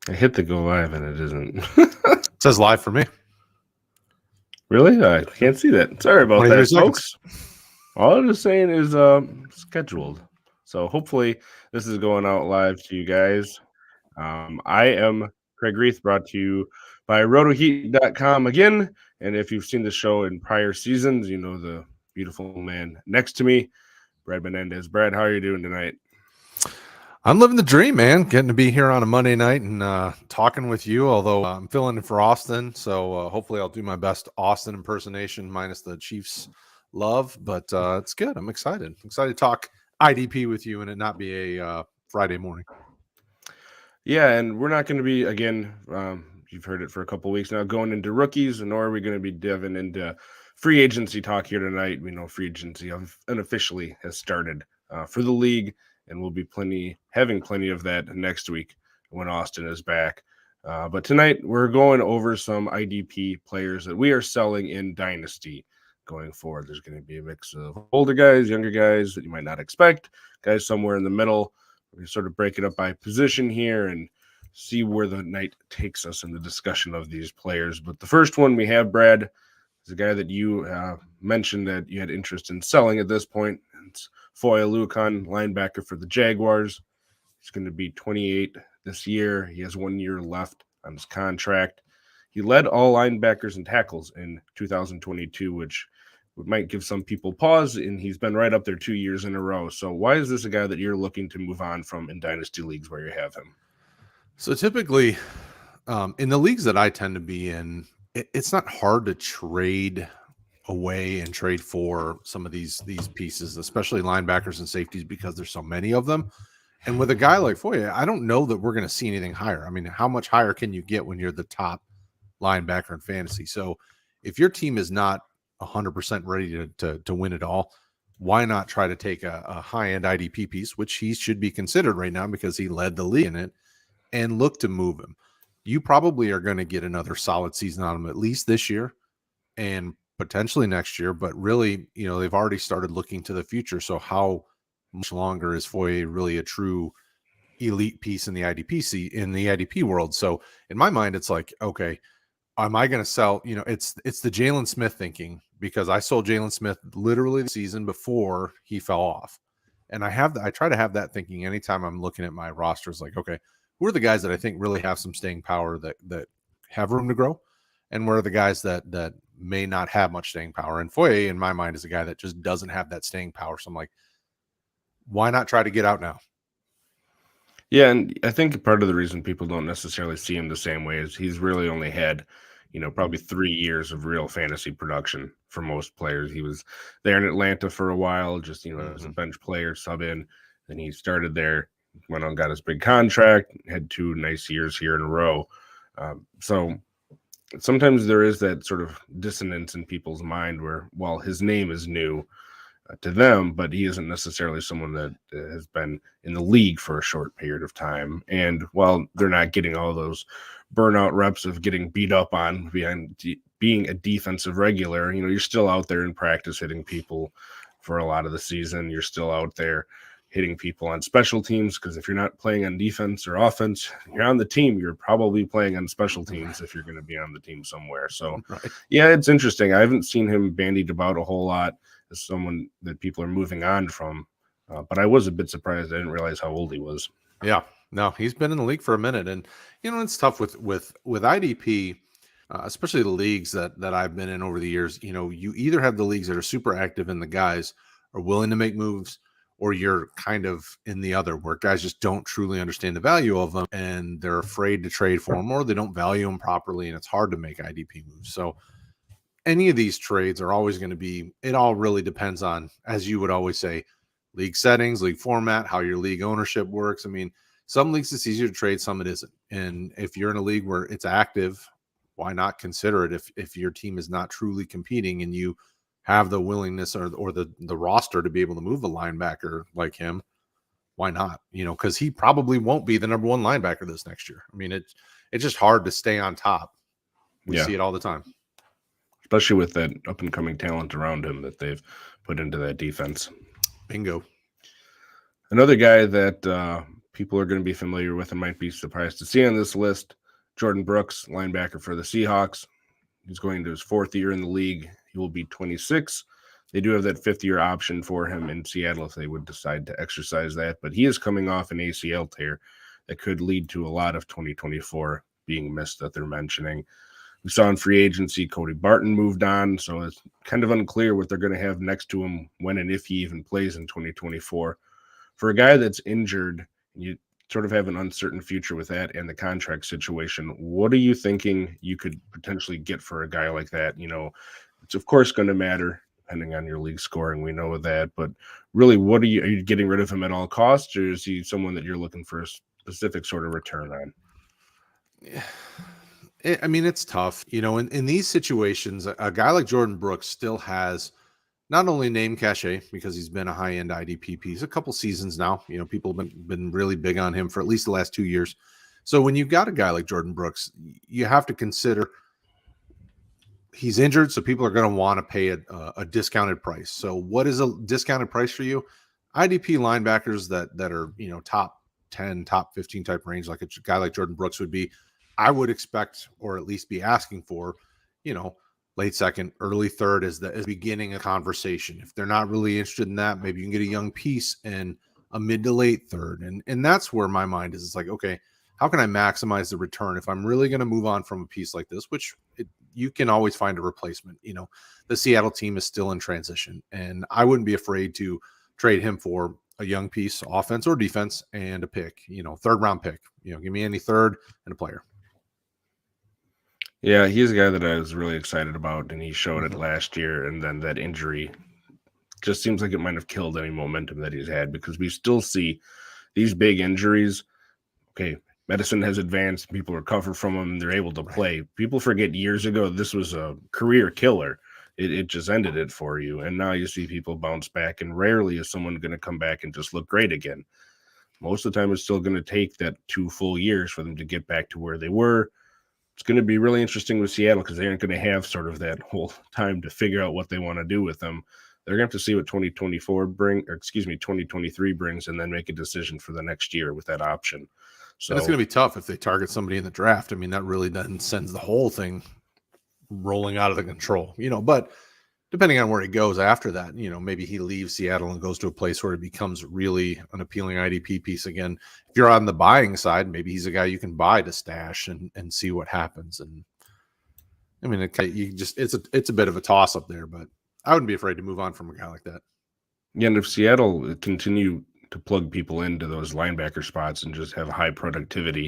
I hit the go live and it isn't. It says live for me. Really? I can't see that. Sorry about 23 that, seconds. folks. All I'm just saying is scheduled. So hopefully this is going out live to you guys. I am Craig Reith, brought to you by RotoHeat.com again. And if you've seen the show in prior seasons, you know the beautiful man next to me, Brad Menendez. Brad, how are you doing tonight? I'm living the dream, man. Getting to be here on a Monday night and talking with you, although I'm filling in for Austin. So hopefully I'll do my best Austin impersonation minus the Chiefs love. But it's good. I'm excited. I'm excited to talk IDP with you and it not be a Friday morning. Yeah, and we're not going to be, again, you've heard it for a couple weeks now, going into rookies, nor are we going to be diving into free agency talk here tonight. We know free agency unofficially has started for the league, and we'll be having plenty of that next week when Austin is back. But tonight, we're going over some IDP players that we are selling in Dynasty going forward. There's going to be a mix of older guys, younger guys that you might not expect, guys somewhere in the middle. We sort of break it up by position here and see where the night takes us in the discussion of these players. But the first one we have, Brad, is a guy that you mentioned that you had interest in selling at this point. It's Foye Oluokun, linebacker for the Jaguars. He's going to be 28 this year. He has 1 year left on his contract. He led all linebackers and tackles in 2022, which might give some people pause, and he's been right up there 2 years in a row. So why is this a guy that you're looking to move on from in dynasty leagues where you have him? So typically in the leagues that I tend to be in, it's not hard to trade away and trade for some of these pieces, especially linebackers and safeties, because there's so many of them. And with a guy like Foye, I don't know that we're going to see anything higher. I mean, how much higher can you get when you're the top linebacker in fantasy? So if your team is not 100% ready to win it all, why not try to take a high-end IDP piece, which he should be considered right now because he led the league in it, and look to move him? You probably are going to get another solid season on him at least this year and potentially next year. But really, you know, they've already started looking to the future. So how much longer is Foye really a true elite piece in the IDP world? So in my mind, it's like, okay, am I going to sell? You know, it's the Jalen Smith thinking, because I sold Jalen Smith literally the season before he fell off. And I try to have that thinking anytime I'm looking at my rosters, like, okay, who are the guys that I think really have some staying power that have room to grow? And where are the guys that may not have much staying power? And Foye, in my mind, is a guy that just doesn't have that staying power. So I'm like, why not try to get out now? Yeah, and I think part of the reason people don't necessarily see him the same way is he's really only had, probably 3 years of real fantasy production for most players. He was there in Atlanta for a while, just, as a bench player, sub in. Then he started there, went on, got his big contract, had 2 nice years here in a row. So sometimes there is that sort of dissonance in people's mind where, while his name is new to them, but he isn't necessarily someone that has been in the league for a short period of time. And while they're not getting all those burnout reps of getting beat up on being a defensive regular, you're still out there in practice hitting people for a lot of the season. You're still out there hitting people on special teams, because if you're not playing on defense or offense, you're on the team, you're probably playing on special teams if you're going to be on the team somewhere. So yeah, it's interesting. I haven't seen him bandied about a whole lot as someone that people are moving on from, but I was a bit surprised. I didn't realize how old he was. Yeah, no, he's been in the league for a minute, and it's tough with IDP, especially the leagues that I've been in over the years. You either have the leagues that are super active and the guys are willing to make moves, or you're kind of in the other where guys just don't truly understand the value of them and they're afraid to trade for them, or they don't value them properly, and it's hard to make IDP moves. So any of these trades are always going to be, it all really depends on, as you would always say, league settings, league format, how your league ownership works. I mean, some leagues it's easier to trade, some it isn't. And if you're in a league where it's active, why not consider it? If your team is not truly competing and you have the willingness or the roster to be able to move a linebacker like him, why not? Because he probably won't be the number one linebacker this next year. I mean, it's just hard to stay on top. We see it all the time, especially with that up and coming talent around him that they've put into that defense. Bingo. Another guy that people are going to be familiar with and might be surprised to see on this list. Jordan Brooks, linebacker for the Seahawks. He's going into his 4th year in the league. He will be 26. They do have that 5th year option for him in Seattle if they would decide to exercise that. But he is coming off an ACL tear that could lead to a lot of 2024 being missed that they're mentioning. We saw in free agency, Cody Barton moved on, so it's kind of unclear what they're going to have next to him when and if he even plays in 2024. For a guy that's injured, you sort of have an uncertain future with that and the contract situation. What are you thinking you could potentially get for a guy like that? It's of course going to matter depending on your league scoring. We know that, but really, are you getting rid of him at all costs, or is he someone that you're looking for a specific sort of return on? Yeah. I mean, it's tough. In these situations, a guy like Jordan Brooks still has not only name cachet because he's been a high-end IDP piece a couple seasons now. People have been really big on him for at least the last 2 years. So when you've got a guy like Jordan Brooks, you have to consider he's injured, so people are going to want to pay a discounted price. So what is a discounted price for you? IDP linebackers that are top 10, top 15 type range, like a guy like Jordan Brooks would be, I would expect, or at least be asking for, late second, early third as the beginning of conversation. If they're not really interested in that, maybe you can get a young piece in a mid to late third. And that's where my mind is. It's like, okay, how can I maximize the return if I'm really going to move on from a piece like this, which you can always find a replacement. The Seattle team is still in transition, and I wouldn't be afraid to trade him for a young piece, offense or defense, and a pick, 3rd round pick. Give me any third and a player. Yeah, he's a guy that I was really excited about, and he showed it last year, and then that injury just seems like it might have killed any momentum that he's had, because we still see these big injuries. Okay, medicine has advanced, people recover from them, they're able to play. People forget years ago this was a career killer. It just ended it for you, and now you see people bounce back, and rarely is someone going to come back and just look great again. Most of the time, it's still going to take that 2 full years for them to get back to where they were. It's going to be really interesting with Seattle because they aren't going to have sort of that whole time to figure out what they want to do with them. They're going to have to see what 2023 brings, and then make a decision for the next year with that option. So and it's going to be tough if they target somebody in the draft. I mean, that really then sends the whole thing rolling out of the control, but depending on where he goes after that, maybe he leaves Seattle and goes to a place where it becomes really an appealing IDP piece again. If you're on the buying side, maybe he's a guy you can buy to stash and see what happens. And I mean, it's a bit of a toss up there, but I wouldn't be afraid to move on from a guy like that. Yeah, and if Seattle continue to plug people into those linebacker spots and just have high productivity,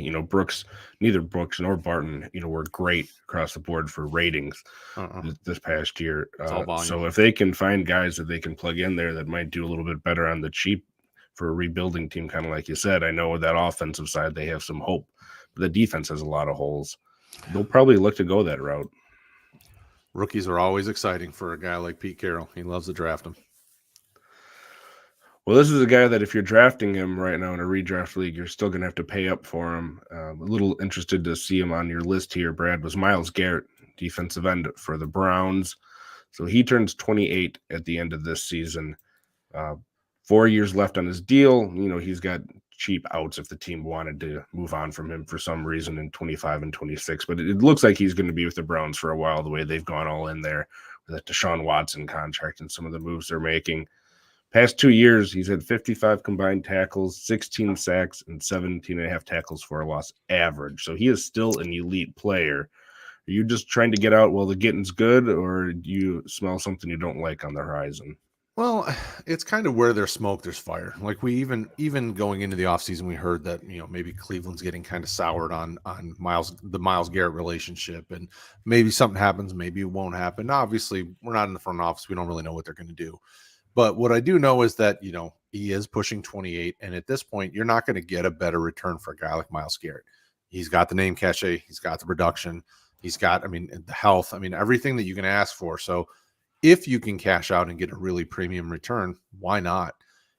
neither Brooks nor Barton, were great across the board for ratings this past year. So if they can find guys that they can plug in there that might do a little bit better on the cheap for a rebuilding team, kind of like you said, I know with that offensive side, they have some hope, but the defense has a lot of holes. They'll probably look to go that route. Rookies are always exciting for a guy like Pete Carroll. He loves to draft them. Well, this is a guy that if you're drafting him right now in a redraft league, you're still going to have to pay up for him. A little interested to see him on your list here, Brad, was Myles Garrett, defensive end for the Browns. So he turns 28 at the end of this season. 4 years left on his deal. He's got cheap outs if the team wanted to move on from him for some reason in 25 and 26. But it looks like he's going to be with the Browns for a while, the way they've gone all in there with that Deshaun Watson contract and some of the moves they're making. Past 2 years, he's had 55 combined tackles, 16 sacks, and 17.5 tackles for a loss average. So he is still an elite player. Are you just trying to get out while the getting's good, or do you smell something you don't like on the horizon? Well, it's kind of where there's smoke, there's fire. Like we even going into the offseason, we heard that, maybe Cleveland's getting kind of soured on the Myles Garrett relationship, and maybe something happens, maybe it won't happen. Now, obviously, we're not in the front office. We don't really know what they're going to do. But what I do know is that, he is pushing 28. And at this point, you're not going to get a better return for a guy like Myles Garrett. He's got the name cachet. He's got the production. He's got, the health. Everything that you can ask for. So if you can cash out and get a really premium return, why not?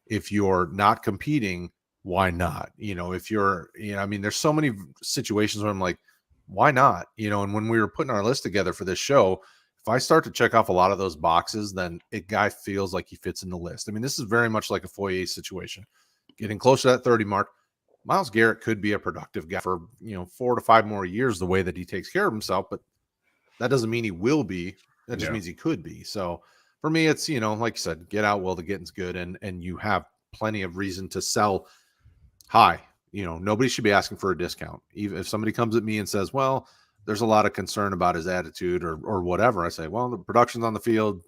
If you're not competing, why not? If you're, there's so many situations where I'm like, why not? And when we were putting our list together for this show, if I start to check off a lot of those boxes, then a guy feels like he fits in the list. This is very much like a Foyer situation. Getting close to that 30 mark, Myles Garrett could be a productive guy for 4 to 5 more years the way that he takes care of himself, but that doesn't mean he will be. That just means he could be. So for me, it's like you said, get out while the getting's good, and you have plenty of reason to sell high. Nobody should be asking for a discount. Even if somebody comes at me and says, well, there's a lot of concern about his attitude or whatever, I say, well, the production's on the field.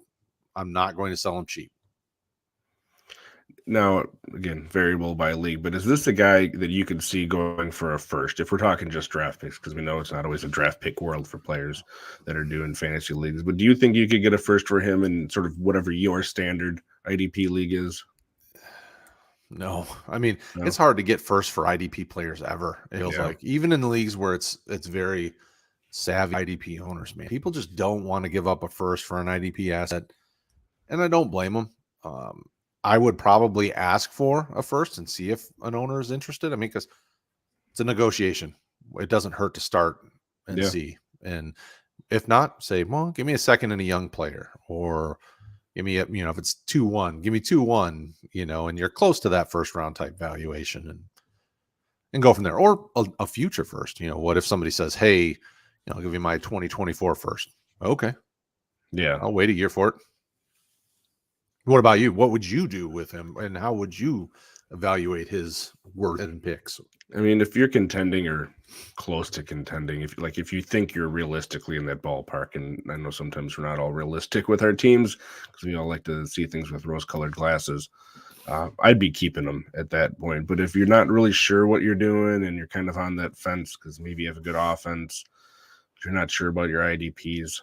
I'm not going to sell him cheap. Now, again, variable by league, but is this a guy that you could see going for a first? If we're talking just draft picks, because we know it's not always a draft pick world for players that are doing fantasy leagues, but do you think you could get a first for him in sort of whatever your standard IDP league is? No, I mean, it's hard to get first for IDP players ever. It feels like, even in the leagues where it's very savvy IDP owners, man, people just don't want to give up a first for an IDP asset, and I don't blame them. I would probably ask for a first and see if an owner is interested. I mean, because it's a negotiation. It doesn't hurt to start and see. And if not, say, well, give me a second and a young player, or give me if it's 2-1, give me 2-1, and you're close to that first round type valuation, and go from there. Or a future first. What if somebody says, hey, I'll give you my 2024 first. Okay. Yeah. I'll wait a year for it. What about you? What would you do with him, and how would you evaluate his worth and picks? I mean, if you're contending or close to contending, if you think you're realistically in that ballpark, and I know sometimes we're not all realistic with our teams because we all like to see things with rose-colored glasses, I'd be keeping them at that point. But if you're not really sure what you're doing and you're kind of on that fence because maybe you have a good offense, but you're not sure about your IDPs,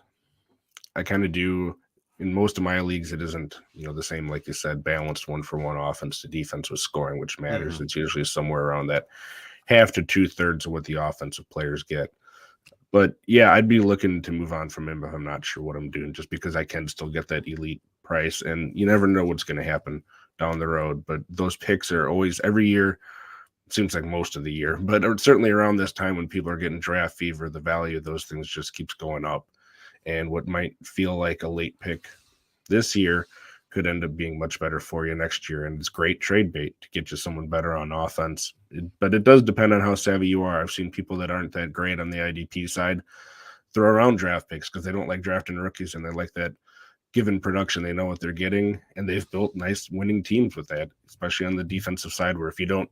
I kind of do. In most of my leagues, it isn't, the same, like you said, balanced 1-for-1 offense to defense with scoring, which matters. Mm-hmm. It's usually somewhere around that half to 2/3 of what the offensive players get. But yeah, I'd be looking to move on from him if I'm not sure what I'm doing, just because I can still get that elite price, and you never know what's going to happen down the road. But those picks are always every year. Seems like most of the year, but certainly around this time when people are getting draft fever, the value of those things just keeps going up. And what might feel like a late pick this year could end up being much better for you next year. And it's great trade bait to get you someone better on offense. But it does depend on how savvy you are. I've seen people that aren't that great on the IDP side throw around draft picks because they don't like drafting rookies, and they like that given production. They know what they're getting, and they've built nice winning teams with that, especially on the defensive side, where if you don't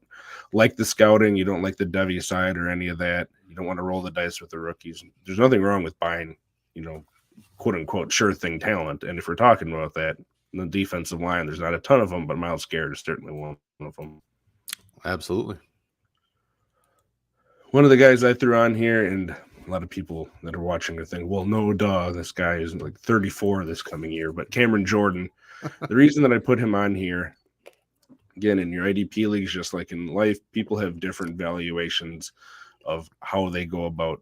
like the scouting, you don't like the Devy side or any of that, you don't want to roll the dice with the rookies. There's nothing wrong with buying quote unquote sure thing talent. And if we're talking about that, the defensive line, there's not a ton of them, but Myles Garrett is certainly one of them. Absolutely. One of the guys I threw on here, and a lot of people that are watching are thinking, well, no, duh, this guy is like 34 this coming year, but Cameron Jordan, the reason that I put him on here, again, in your IDP leagues, just like in life, people have different valuations of how they go about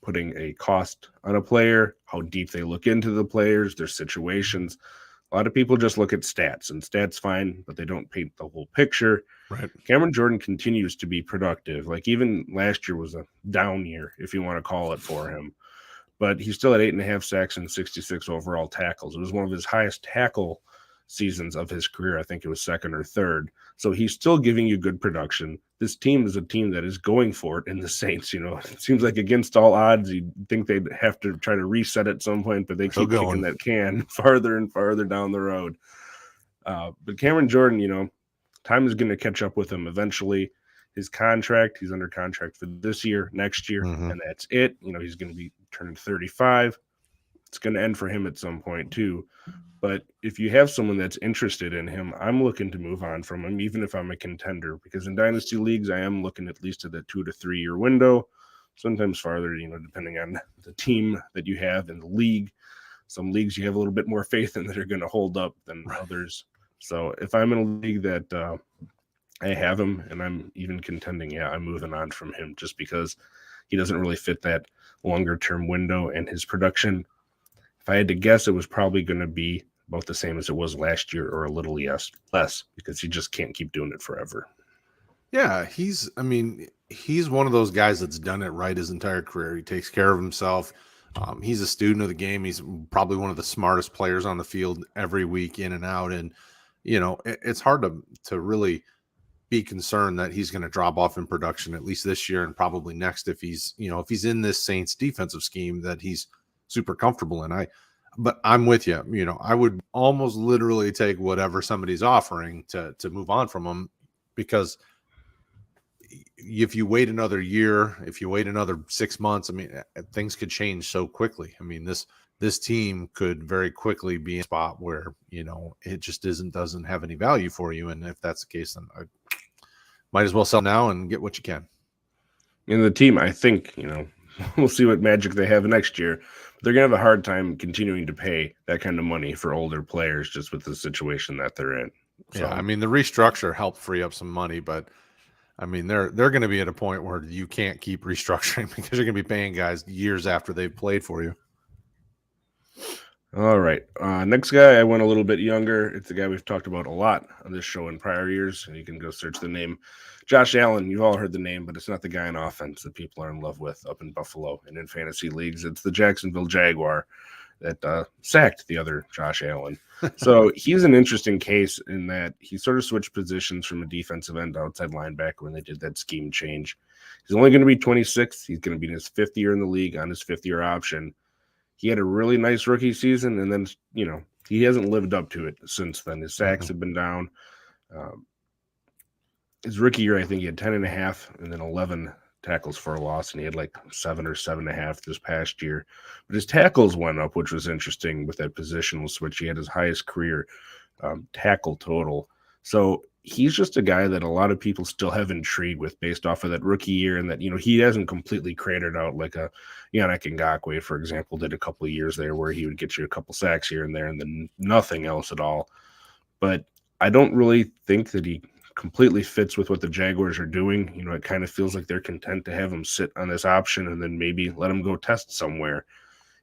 putting a cost on a player, how deep they look into the players, their situations. A lot of people just look at stats, and stats fine, but they don't paint the whole picture. Right. Cameron Jordan continues to be productive. Like even last year was a down year, if you want to call it, for him. But he still had 8.5 sacks and 66 overall tackles. It was one of his highest tackle seasons of his career. I think it was second or third. So he's still giving you good production. This team is a team that is going for it in the Saints. It seems like against all odds, you'd think they'd have to try to reset at some point, but they keep kicking that can farther and farther down the road. But Cameron Jordan, time is going to catch up with him eventually. His contract, he's under contract for this year, next year, and that's it. He's going to be turning 35. It's going to end for him at some point too. But if you have someone that's interested in him, I'm looking to move on from him, even if I'm a contender, because in dynasty leagues, I am looking at least at that 2 to 3 year window, sometimes farther, depending on the team that you have in the league. Some leagues you have a little bit more faith in that are going to hold up than others. So if I'm in a league that I have him and I'm even contending, I'm moving on from him just because he doesn't really fit that longer term window, and his production, if I had to guess, it was probably going to be about the same as it was last year, or a little less, because he just can't keep doing it forever. Yeah, he's one of those guys that's done it right his entire career. He takes care of himself. He's a student of the game. He's probably one of the smartest players on the field every week, in and out. And, it's hard to really be concerned that he's going to drop off in production at least this year and probably next if he's in this Saints defensive scheme that he's super comfortable in. But I'm with you. I would almost literally take whatever somebody's offering to move on from him, because if you wait another year, if you wait another 6 months, I mean, things could change so quickly. I mean, this team could very quickly be in a spot where, it just doesn't have any value for you. And if that's the case, then I might as well sell now and get what you can. And the team, I think, we'll see what magic they have next year. They're going to have a hard time continuing to pay that kind of money for older players just with the situation that they're in. So, yeah, I mean, the restructure helped free up some money, but I mean, they're going to be at a point where you can't keep restructuring because you're going to be paying guys years after they've played for you. All right. Next guy, I went a little bit younger. It's a guy we've talked about a lot on this show in prior years, and you can go search the name. Josh Allen, you've all heard the name, but it's not the guy in offense that people are in love with up in Buffalo and in fantasy leagues. It's the Jacksonville Jaguar that sacked the other Josh Allen. So he's an interesting case in that he sort of switched positions from a defensive end to outside linebacker when they did that scheme change. He's only going to be 26. He's going to be in his 5th year in the league on his 5th-year option. He had a really nice rookie season, and then, he hasn't lived up to it since then. His sacks have been down. His rookie year, I think he had 10.5 and then 11 tackles for a loss, and he had like 7 or 7.5 this past year. But his tackles went up, which was interesting with that positional switch. He had his highest career tackle total. So he's just a guy that a lot of people still have intrigue with based off of that rookie year, and that, he hasn't completely cratered out like a Yannick Ngakoue, for example, did a couple of years there where he would get you a couple sacks here and there and then nothing else at all. But I don't really think that he completely fits with what the Jaguars are doing. It kind of feels like they're content to have him sit on this option and then maybe let him go test somewhere.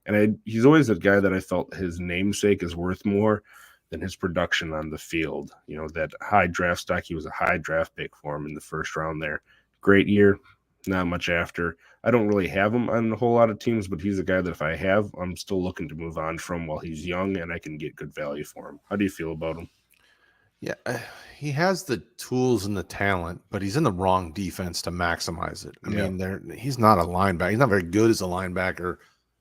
And he's always that guy that I felt his namesake is worth more than his production on the field. That high draft stock, he was a high draft pick for him in the first round there. Great year, not much after. I don't really have him on a whole lot of teams, but he's a guy that if I have, I'm still looking to move on from while he's young and I can get good value for him. How do you feel about him? Yeah, he has the tools and the talent, but he's in the wrong defense to maximize it. I mean, he's not a linebacker. He's not very good as a linebacker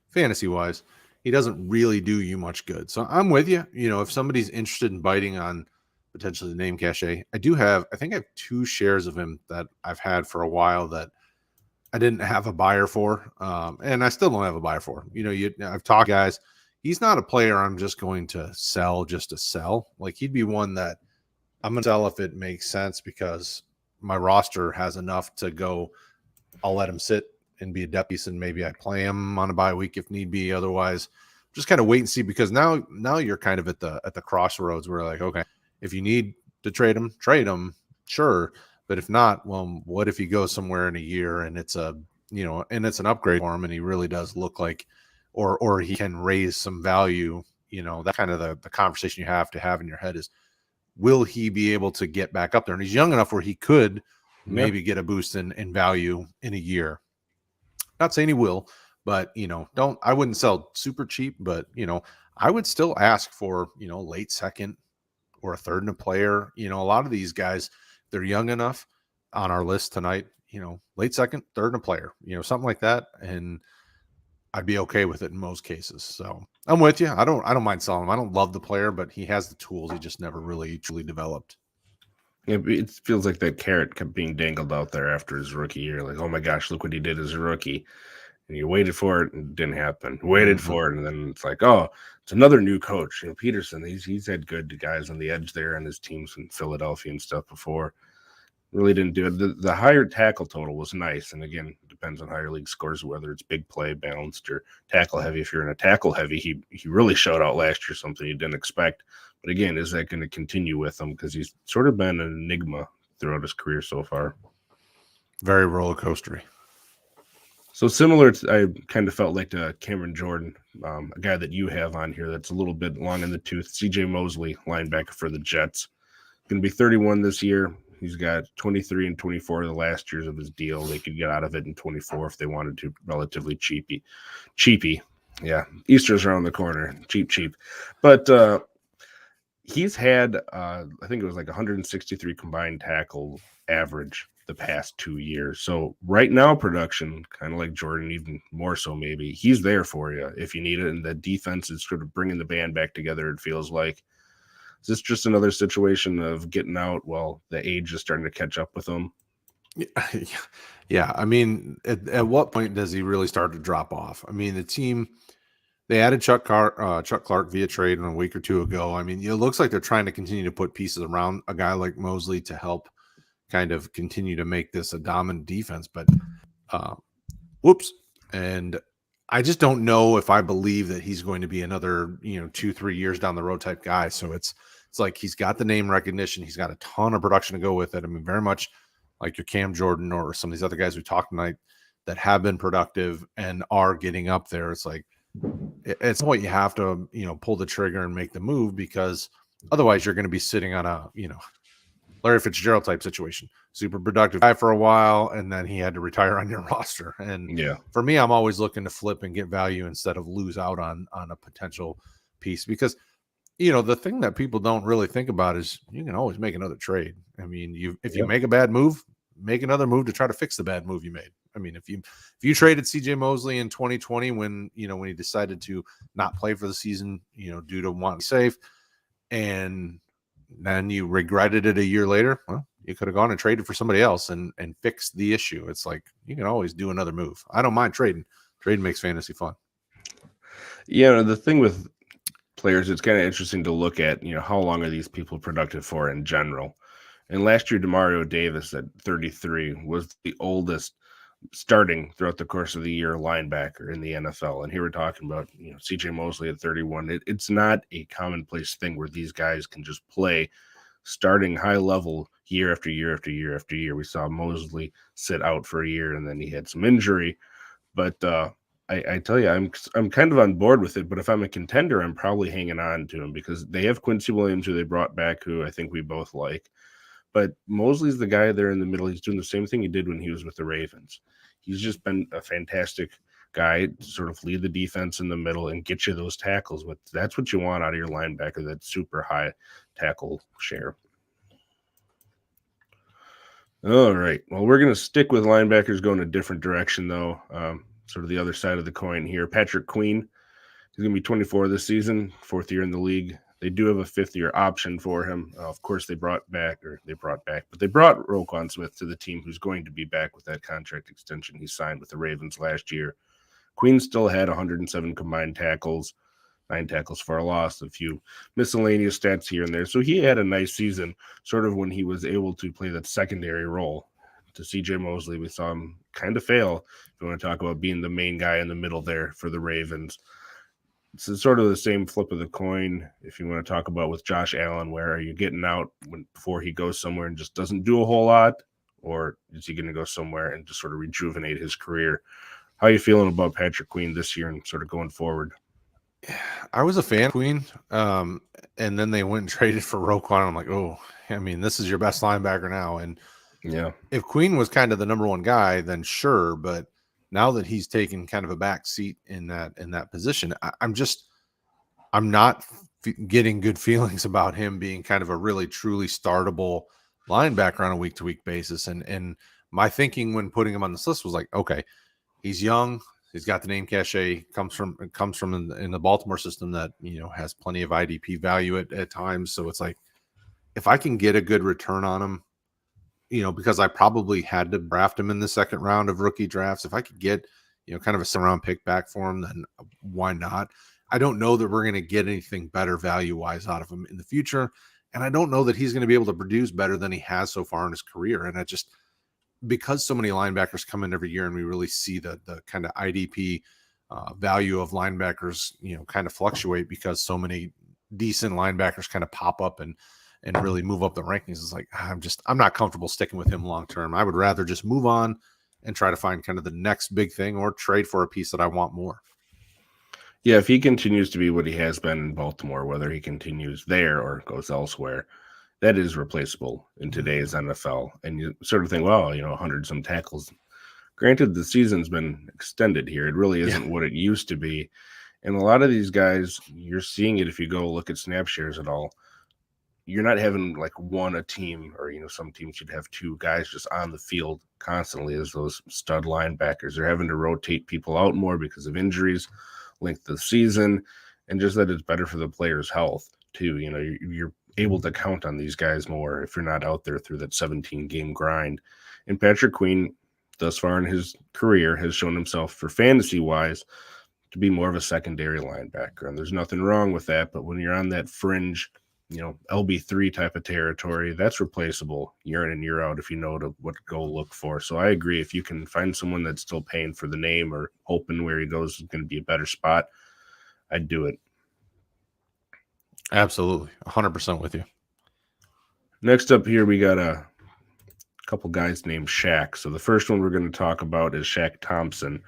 fantasy-wise. He doesn't really do you much good. So I'm with you. If somebody's interested in biting on potentially the name cachet, I think I have 2 shares of him that I've had for a while that I didn't have a buyer for. And I still don't have a buyer for. I've talked to guys. He's not a player I'm just going to sell just to sell. Like, he'd be one that I'm going to sell if it makes sense because my roster has enough to go. I'll let him sit and be a depth piece, and maybe I play him on a bye week if need be. Otherwise, just kind of wait and see, because now you're kind of at the crossroads where, like, okay, if you need to trade him, sure. But if not, well, what if he goes somewhere in a year and it's and it's an upgrade for him and he really does look like, or he can raise some value. That kind of the conversation you have to have in your head is, will he be able to get back up there? And he's young enough where he could maybe get a boost in value in a year. Not saying he will, but I wouldn't sell super cheap, but I would still ask for late second or a third in a player. A lot of these guys, they're young enough on our list tonight, late second, third in a player, something like that, and I'd be okay with it in most cases. So I'm with you. I don't mind selling him. I don't love the player, but he has the tools. He just never really truly developed. It feels like that carrot kept being dangled out there after his rookie year. Like, oh my gosh, look what he did as a rookie. And you waited for it and it didn't happen. Waited for it, and then it's like, oh, it's another new coach. Peterson, he's had good guys on the edge there on his teams in Philadelphia and stuff before. Really didn't do it. The higher tackle total was nice. And again, it depends on how your league scores, whether it's big play, balanced, or tackle heavy. If you're in a tackle heavy, he really showed out last year, something you didn't expect. But again, is that going to continue with him? Because he's sort of been an enigma throughout his career so far. Very roller coastery. So similar to, I kind of felt like Cameron Jordan, a guy that you have on here that's a little bit long in the tooth. CJ Mosley, linebacker for the Jets. Going to be 31 this year. He's got 23 and 24 the last years of his deal. They could get out of it in 24 if they wanted to, relatively cheapy. Yeah, Easter's around the corner. Cheap. But he's had, I think it was like 163 combined tackle average the past 2 years. So right now, production, kind of like Jordan, even more so maybe, he's there for you if you need it. And the defense is sort of bringing the band back together, it feels like. Is this just another situation of getting out while the age is starting to catch up with him? Yeah. I mean, at what point does he really start to drop off? I mean, the team, they added Chuck Clark via trade a week or two ago. I mean, it looks like they're trying to continue to put pieces around a guy like Mosley to help kind of continue to make this a dominant defense. But whoops. And I just don't know if I believe that he's going to be another, 2-3 years down the road type guy. So it's like he's got the name recognition. He's got a ton of production to go with it. I mean, very much like your Cam Jordan or some of these other guys we talked tonight that have been productive and are getting up there. It's like, it's what you have to, pull the trigger and make the move, because otherwise you're going to be sitting on a, Larry Fitzgerald type situation, super productive guy for a while, and then he had to retire on your roster. And Yeah. for me, I'm always looking to flip and get value instead of lose out on a potential piece, because the thing that people don't really think about is you can always make another trade. I mean, if you make a bad move, make another move to try to fix the bad move you made. I mean, if you traded CJ Mosley in 2020 when he decided to not play for the season, due to wanting to be safe, and then you regretted it a year later, well, you could have gone and traded for somebody else and fixed the issue. It's like you can always do another move. I don't mind trading. Trading makes fantasy fun. Yeah, the thing with players, it's kind of interesting to look at, how long are these people productive for in general. And last year, Demario Davis at 33 was the oldest starting throughout the course of the year linebacker in the NFL. And here we're talking about, CJ Mosley at 31. It's not a commonplace thing where these guys can just play starting high level year after year after year after year. We saw Mosley sit out for a year and then he had some injury. But I tell you, I'm kind of on board with it. But if I'm a contender, I'm probably hanging on to him because they have Quincy Williams, who they brought back, who I think we both like. But Mosley's the guy there in the middle. He's doing the same thing he did when he was with the Ravens. He's just been a fantastic guy to sort of lead the defense in the middle and get you those tackles. But that's what you want out of your linebacker, that super high tackle share. All right. Well, we're going to stick with linebackers, going a different direction, though. Sort of the other side of the coin here. Patrick Queen, he's going to be 24 this season, fourth year in the league. They do have a fifth-year option for him. Of course, they brought Roquan Smith to the team, who's going to be back with that contract extension he signed with the Ravens last year. Queen still had 107 combined tackles, 9 tackles for a loss, a few miscellaneous stats here and there. So he had a nice season, sort of when he was able to play that secondary role. To CJ Mosley, we saw him kind of fail. If you want to talk about being the main guy in the middle there for the Ravens. It's sort of the same flip of the coin if you want to talk about with Josh Allen, where are you getting out before he goes somewhere and just doesn't do a whole lot, or is he going to go somewhere and just sort of rejuvenate his career? How are you feeling about Patrick Queen this year and sort of going forward? I was a fan of Queen, and then they went and traded for Roquan. I'm like, oh, I mean, this is your best linebacker now. And yeah, if Queen was kind of the number one guy, then sure, but now that he's taken kind of a back seat in that position, I'm not getting good feelings about him being kind of a really truly startable linebacker on a week-to-week basis. And my thinking when putting him on this list was like, okay, he's young, he's got the name cachet, comes from in the Baltimore system that has plenty of IDP value at times. So it's like, if I can get a good return on him, because I probably had to draft him in the second round of rookie drafts. If I could get, kind of a second round pick back for him, then why not? I don't know that we're going to get anything better value-wise out of him in the future. And I don't know that he's going to be able to produce better than he has so far in his career. And because so many linebackers come in every year and we really see the kind of IDP value of linebackers, kind of fluctuate because so many decent linebackers kind of pop up and really move up the rankings. It's like, I'm not comfortable sticking with him long-term. I would rather just move on and try to find kind of the next big thing or trade for a piece that I want more. Yeah, if he continues to be what he has been in Baltimore, whether he continues there or goes elsewhere, that is replaceable in today's NFL. And you sort of think, well, 100 some tackles. Granted, the season's been extended here. It really isn't what it used to be. And a lot of these guys, you're seeing it if you go look at snap shares at all. you're not having like one a team, or some teams you'd have two guys just on the field constantly as those stud linebackers. They're having to rotate people out more because of injuries, length of season, and just that it's better for the player's health too. You're able to count on these guys more if you're not out there through that 17 game grind. And Patrick Queen, thus far in his career, has shown himself, for fantasy wise, to be more of a secondary linebacker. And there's nothing wrong with that. But when you're on that fringe, LB3 type of territory, that's replaceable year in and year out if you know what to go look for. So I agree. If you can find someone that's still paying for the name or hoping where he goes is going to be a better spot, I'd do it. Absolutely. 100% with you. Next up here, we got a couple guys named Shaq. So the first one we're going to talk about is Shaq Thompson.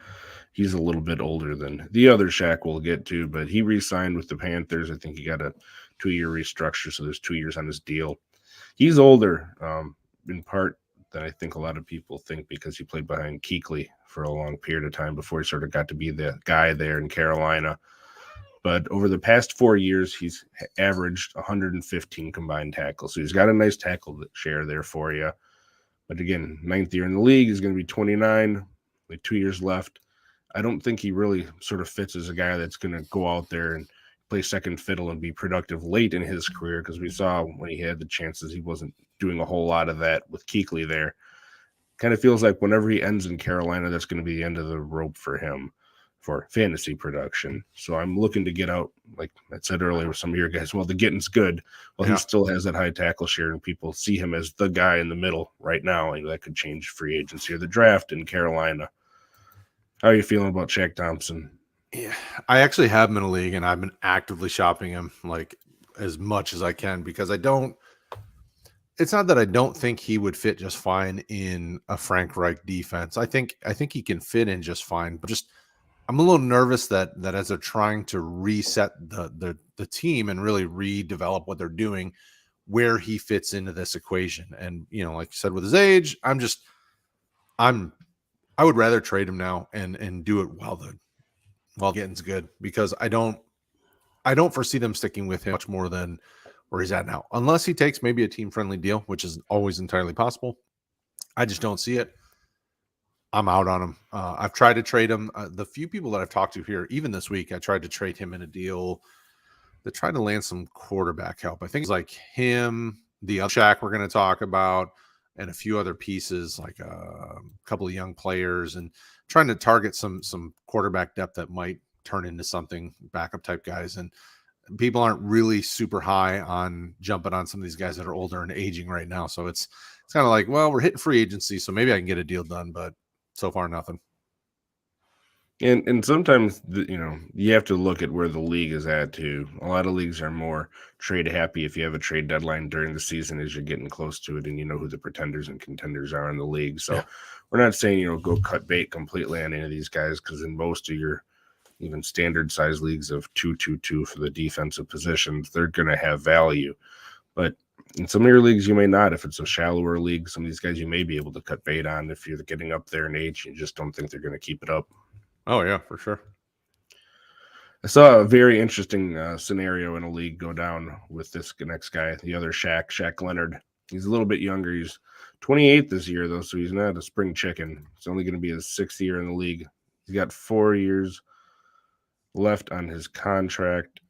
He's a little bit older than the other Shaq we'll get to, but he re-signed with the Panthers. I think he got a 2-year restructure, so there's 2 years on his deal. He's older, in part than I think a lot of people think, because he played behind Kuechly for a long period of time before he sort of got to be the guy there in Carolina. But over the past 4 years, he's averaged 115 combined tackles. So he's got a nice tackle share there for you. But again, 9th year in the league, he's going to be 29, like 2 years left. I don't think he really sort of fits as a guy that's going to go out there and play second fiddle and be productive late in his career, because we saw when he had the chances, he wasn't doing a whole lot of that with Kuechly there. Kind of feels like whenever he ends in Carolina, that's going to be the end of the rope for him for fantasy production. So I'm looking to get out, like I said earlier with some of your guys, well, the getting's good. Well, he still has that high tackle share, and people see him as the guy in the middle right now, and that could change free agency or the draft in Carolina. How are you feeling about Shaq Thompson? Yeah, I actually have him in a league, and I've been actively shopping him like as much as I can, because it's not that I don't think he would fit just fine in a Frank Reich defense. I think he can fit in just fine, but just I'm a little nervous that as they're trying to reset the team and really redevelop what they're doing, where he fits into this equation. And like you said, with his age, I would rather trade him now and do it while getting's good, because I don't foresee them sticking with him much more than where he's at now, unless he takes maybe a team friendly deal, which is always entirely possible. I just don't see it. I'm out on him. I've tried to trade him. The few people that I've talked to here, even this week, I tried to trade him in a deal that tried to land some quarterback help. I think it's like him, the other Shaq we're going to talk about, and a few other pieces, like a couple of young players, and trying to target some quarterback depth that might turn into something, backup type guys. And people aren't really super high on jumping on some of these guys that are older and aging right now. So it's kind of like, well, we're hitting free agency, so maybe I can get a deal done, but so far nothing. And sometimes, you have to look at where the league is at too. A lot of leagues are more trade happy if you have a trade deadline during the season as you're getting close to it, and you know who the pretenders and contenders are in the league. So we're not saying, go cut bait completely on any of these guys, because in most of your even standard size leagues of 2-2-2 for the defensive positions, they're going to have value. But in some of your leagues, you may not. If it's a shallower league, some of these guys you may be able to cut bait on if you're getting up there in age. You just don't think they're going to keep it up. Oh, yeah, for sure. I saw a very interesting scenario in a league go down with this next guy, the other Shaq Leonard. He's a little bit younger. He's 28 this year, though, so he's not a spring chicken. It's only going to be his 6th year in the league. He's got 4 years left on his contract.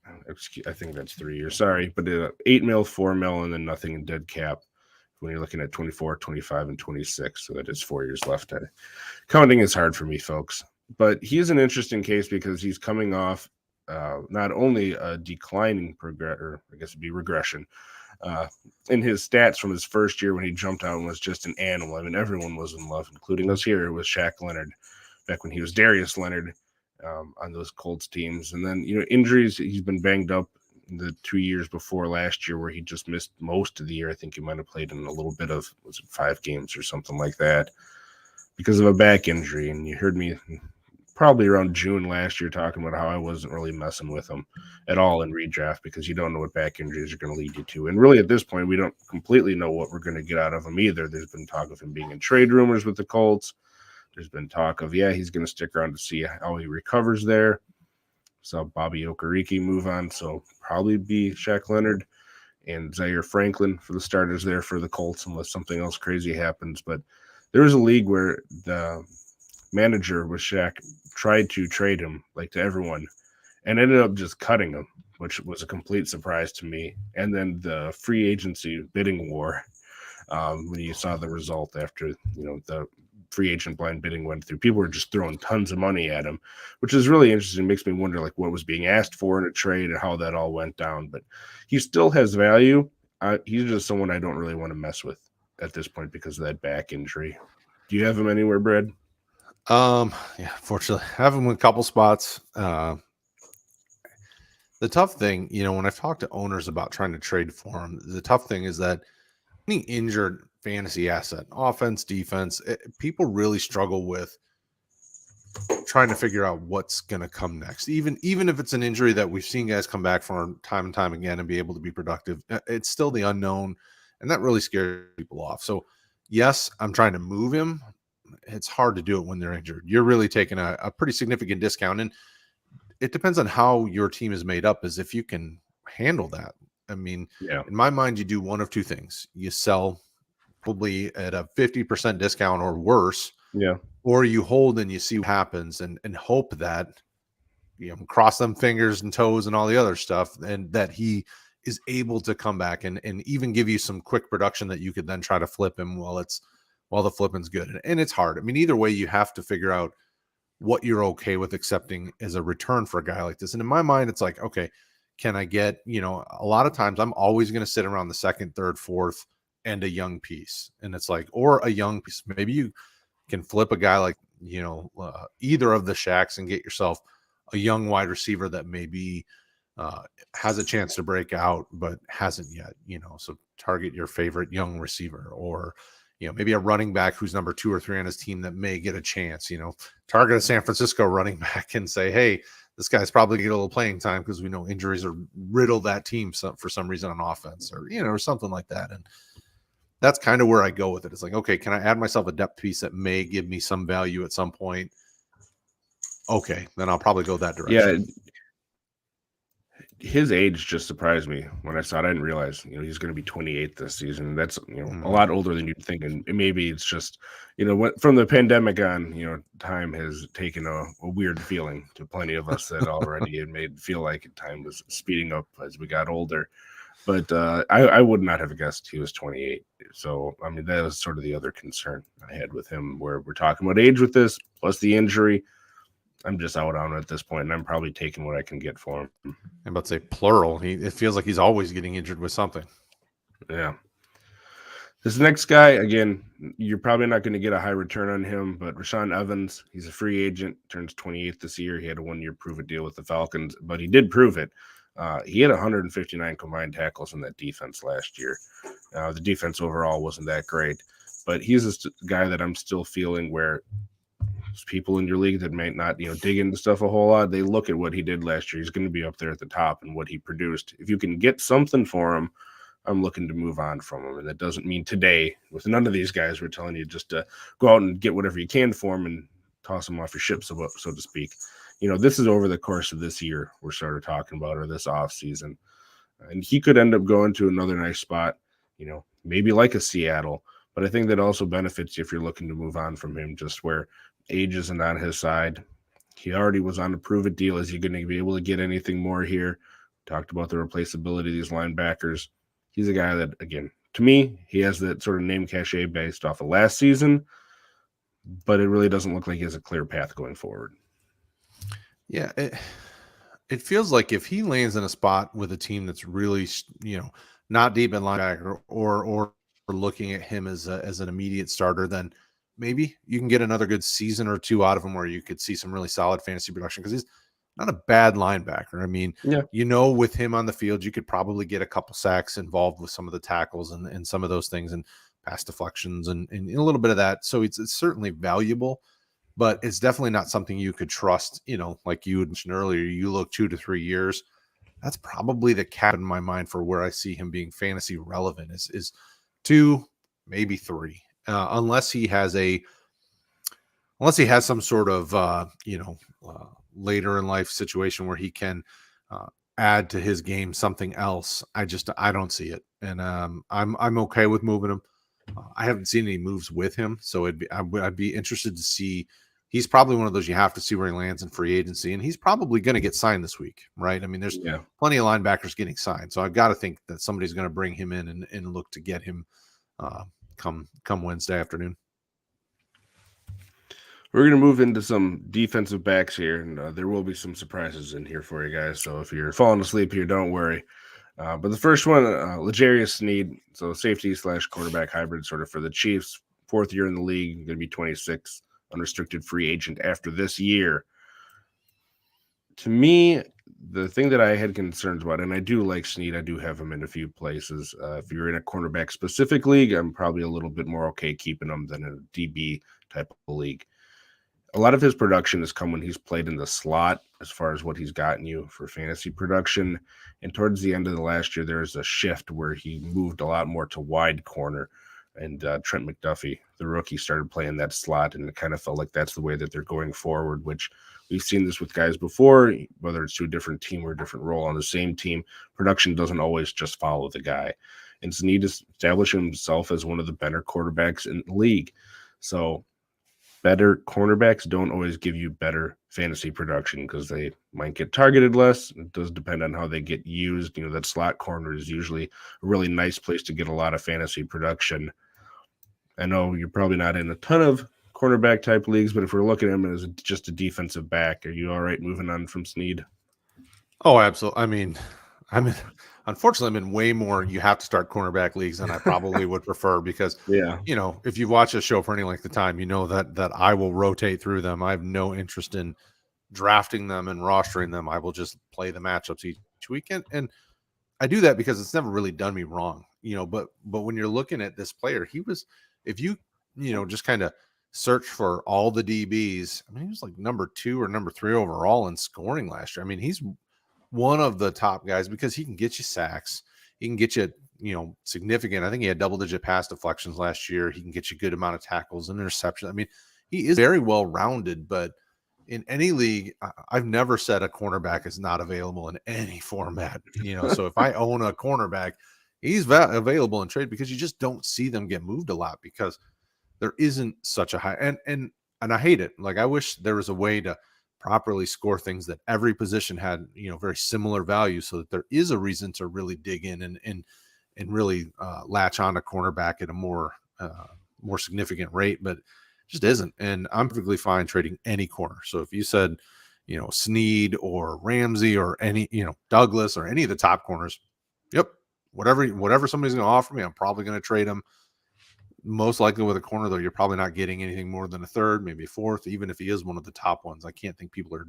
I think that's 3 years. Sorry, but $8 million, $4 million, and then nothing in dead cap when you're looking at 24, 25, and 26. So that is 4 years left. Counting is hard for me, folks. But he's an interesting case because he's coming off not only a declining regression in his stats from his first year when he jumped out and was just an animal. I mean, everyone was in love, including us here, with Shaq Leonard back when he was Darius Leonard on those Colts teams. And then, injuries, he's been banged up the 2 years before last year where he just missed most of the year. I think he might have played in a little bit of, 5 games or something like that because of a back injury. And you heard me probably around June last year talking about how I wasn't really messing with him at all in redraft because you don't know what back injuries are going to lead you to. And really at this point, we don't completely know what we're going to get out of him either. There's been talk of him being in trade rumors with the Colts. There's been talk of, he's going to stick around to see how he recovers there. Saw Bobby Okereke move on, so probably be Shaq Leonard. and Zaire Franklin for the starters there for the Colts, unless something else crazy happens. But there was a league where the manager with Shaq tried to trade him like to everyone and ended up just cutting him, which was a complete surprise to me. And then the free agency bidding war, when you saw the result after the free agent blind bidding went through, people were just throwing tons of money at him, which is really interesting. It makes me wonder like what was being asked for in a trade and how that all went down. But he still has value. He's just someone I don't really want to mess with at this point because of that back injury. Do you have him anywhere, Brad? Yeah, fortunately, I have him in a couple spots. The tough thing, when I've talked to owners about trying to trade for him, the tough thing is that any injured fantasy asset, offense, defense, people really struggle with trying to figure out what's going to come next. Even if it's an injury that we've seen guys come back from time and time again and be able to be productive, it's still the unknown, and that really scares people off. So, yes, I'm trying to move him. It's hard to do it when they're injured. You're really taking a pretty significant discount, and it depends on how your team is made up, as if you can handle that. I mean, in my mind, you do one of two things. You sell probably at a 50% discount or worse, or you hold and you see what happens and hope that, cross them fingers and toes and all the other stuff, and that he is able to come back and even give you some quick production that you could then try to flip him while the flipping's good. And it's hard. I mean, either way, you have to figure out what you're okay with accepting as a return for a guy like this. And in my mind, it's like, okay, can I get, a lot of times I'm always going to sit around the second, third, fourth, and a young piece. And it's like, or a young piece. Maybe you can flip a guy like, either of the Shaqs and get yourself a young wide receiver that maybe has a chance to break out, but hasn't yet, so target your favorite young receiver, or, maybe a running back who's number 2 or 3 on his team that may get a chance, target a San Francisco running back and say, hey, this guy's probably get a little playing time because we know injuries are riddle that team for some reason on offense, or, or something like that. And that's kind of where I go with it. It's like, okay, can I add myself a depth piece that may give me some value at some point? Okay, then I'll probably go that direction. Yeah. His age just surprised me when I saw it. I didn't realize, he's going to be 28 this season. That's, a lot older than you'd think. And maybe it's just, from the pandemic on, time has taken a weird feeling to plenty of us that already it made feel like time was speeding up as we got older. But I would not have guessed he was 28. So, I mean, that was sort of the other concern I had with him, where we're talking about age with this, plus the injury. I'm just out on it at this point, and I'm probably taking what I can get for him. I'm about to say plural. It feels like he's always getting injured with something. Yeah. This next guy, again, you're probably not going to get a high return on him, but Rashaan Evans, he's a free agent, turns 28 this year. He had a 1-year prove-it deal with the Falcons, but he did prove it. He had 159 combined tackles in that defense last year. The defense overall wasn't that great, but he's a guy that I'm still feeling where people in your league that might not, dig into stuff a whole lot, they look at what he did last year. He's going to be up there at the top and what he produced. If you can get something for him, I'm looking to move on from him. And that doesn't mean today, with none of these guys, we're telling you just to go out and get whatever you can for him and toss them off your ship, so to speak. This is over the course of this year we're sort of talking about, or this off season. And he could end up going to another nice spot, maybe like a Seattle. But I think that also benefits you if you're looking to move on from him, just where age isn't on his side. He already was on a prove-it deal. Is he going to be able to get anything more here? Talked about the replaceability of these linebackers. He's a guy that, again, to me, he has that sort of name cachet based off of last season, but it really doesn't look like he has a clear path going forward. Yeah, it feels like if he lands in a spot with a team that's really, not deep in linebacker, or looking at him as an immediate starter, then maybe you can get another good season or two out of him where you could see some really solid fantasy production, because he's not a bad linebacker. I mean, with him on the field, you could probably get a couple sacks involved with some of the tackles and some of those things, and pass deflections and a little bit of that. So it's certainly valuable, but it's definitely not something you could trust. Like you mentioned earlier, you look 2 to 3 years. That's probably the cap in my mind for where I see him being fantasy relevant is 2, maybe 3. Unless he has some sort of later in life situation where he can add to his game something else. I don't see it, and I'm okay with moving him. I haven't seen any moves with him, so I'd be interested to see. He's probably one of those you have to see where he lands in free agency, and he's probably going to get signed this week, right? I mean, there's plenty of linebackers getting signed, so I've got to think that somebody's going to bring him in and look to get him come Wednesday afternoon. We're going to move into some defensive backs here, and there will be some surprises in here for you guys. So if you're falling asleep here, don't worry. But the first one, L'Jarius Sneed, so safety / quarterback hybrid sort of for the Chiefs. 4th year in the league, going to be 26, unrestricted free agent after this year. To me, the thing that I had concerns about, and I do like Sneed, I do have him in a few places. If you're in a cornerback specific league, I'm probably a little bit more okay keeping him than in a DB type of league. A lot of his production has come when he's played in the slot as far as what he's gotten you for fantasy production. And towards the end of the last year, there was a shift where he moved a lot more to wide corner. And Trent McDuffie, the rookie, started playing that slot. And it kind of felt like that's the way that they're going forward, which we've seen this with guys before, whether it's to a different team or a different role on the same team. Production doesn't always just follow the guy. And Snead to establish himself as one of the better quarterbacks in the league. So better cornerbacks don't always give you better fantasy production because they might get targeted less. It does depend on how they get used. That slot corner is usually a really nice place to get a lot of fantasy production. I know you're probably not in a ton of cornerback type leagues, but if we're looking at him as just a defensive back, are you all right moving on from Snead? Oh, absolutely. Unfortunately, I'm in way more you have to start cornerback leagues than I probably would prefer because, if you watch a show for any length of time, you know that I will rotate through them. I have no interest in drafting them and rostering them. I will just play the matchups each weekend. And I do that because it's never really done me wrong, but when you're looking at this player, if you just kind of search for all the DBs, I mean, he was like number 2 or number 3 overall in scoring last year. I mean, he's one of the top guys because he can get you sacks. He can get you, significant. I think he had double-digit pass deflections last year. He can get you a good amount of tackles and interceptions. I mean, he is very well-rounded, but in any league, I've never said a cornerback is not available in any format. So if I own a cornerback, he's available in trade because you just don't see them get moved a lot because there isn't such a high and I hate it. Like I wish there was a way to properly score things that every position had, very similar value so that there is a reason to really dig in and really latch on to cornerback at a more significant rate, but it just isn't. And I'm perfectly fine trading any corner. So if you said, Snead or Ramsey or any, Douglas or any of the top corners, yep, whatever somebody's going to offer me, I'm probably going to trade them. Most likely with a corner, though, you're probably not getting anything more than a third, maybe a fourth, even if he is one of the top ones. I can't think people are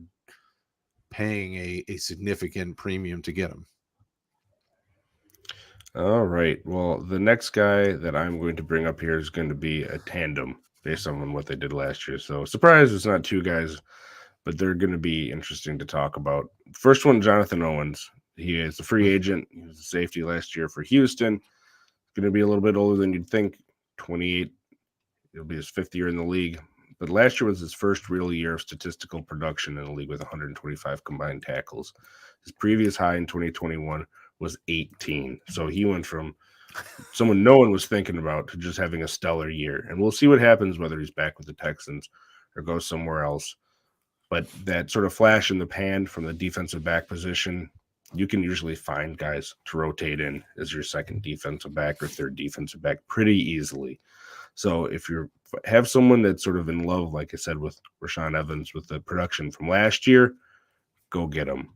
paying a significant premium to get him. All right. Well, the next guy that I'm going to bring up here is going to be a tandem based on what they did last year. So surprise, it's not 2 guys, but they're going to be interesting to talk about. First one, Jonathan Owens. He is a free agent. He was a safety last year for Houston. Going to be a little bit older than you'd think. 28. It'll be his 5th year in the league. But last year was his first real year of statistical production in the league with 125 combined tackles. His previous high in 2021 was 18. So he went from someone no one was thinking about to just having a stellar year. And we'll see what happens, whether he's back with the Texans or goes somewhere else. But that sort of flash in the pan from the defensive back position, you can usually find guys to rotate in as your second defensive back or third defensive back pretty easily. So if you have someone that's sort of in love, like I said, with Rashaan Evans, with the production from last year, go get him.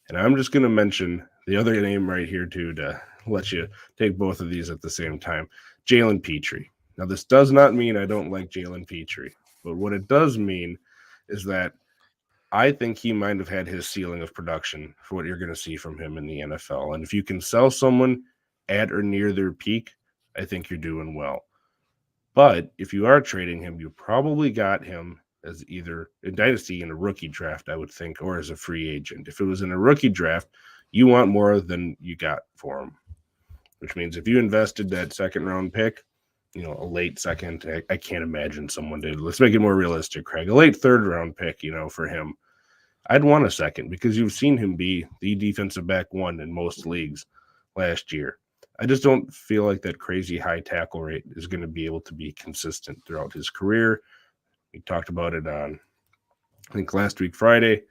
And I'm just going to mention the other name right here, too, to let you take both of these at the same time, Jalen Petrie. Now, this does not mean I don't like Jalen Petrie, but what it does mean is that I think he might have had his ceiling of production for what you're going to see from him in the NFL. And if you can sell someone at or near their peak, I think you're doing well. But if you are trading him, you probably got him as either a Dynasty in a rookie draft, I would think, or as a free agent. If it was in a rookie draft, you want more than you got for him, which means if you invested that second round pick, a late second, I can't imagine someone did. Let's make it more realistic, Craig. A late third round pick, for him. I'd want a second because you've seen him be the defensive back one in most leagues last year. I just don't feel like that crazy high tackle rate is going to be able to be consistent throughout his career. We talked about it on, I think, last week, Friday.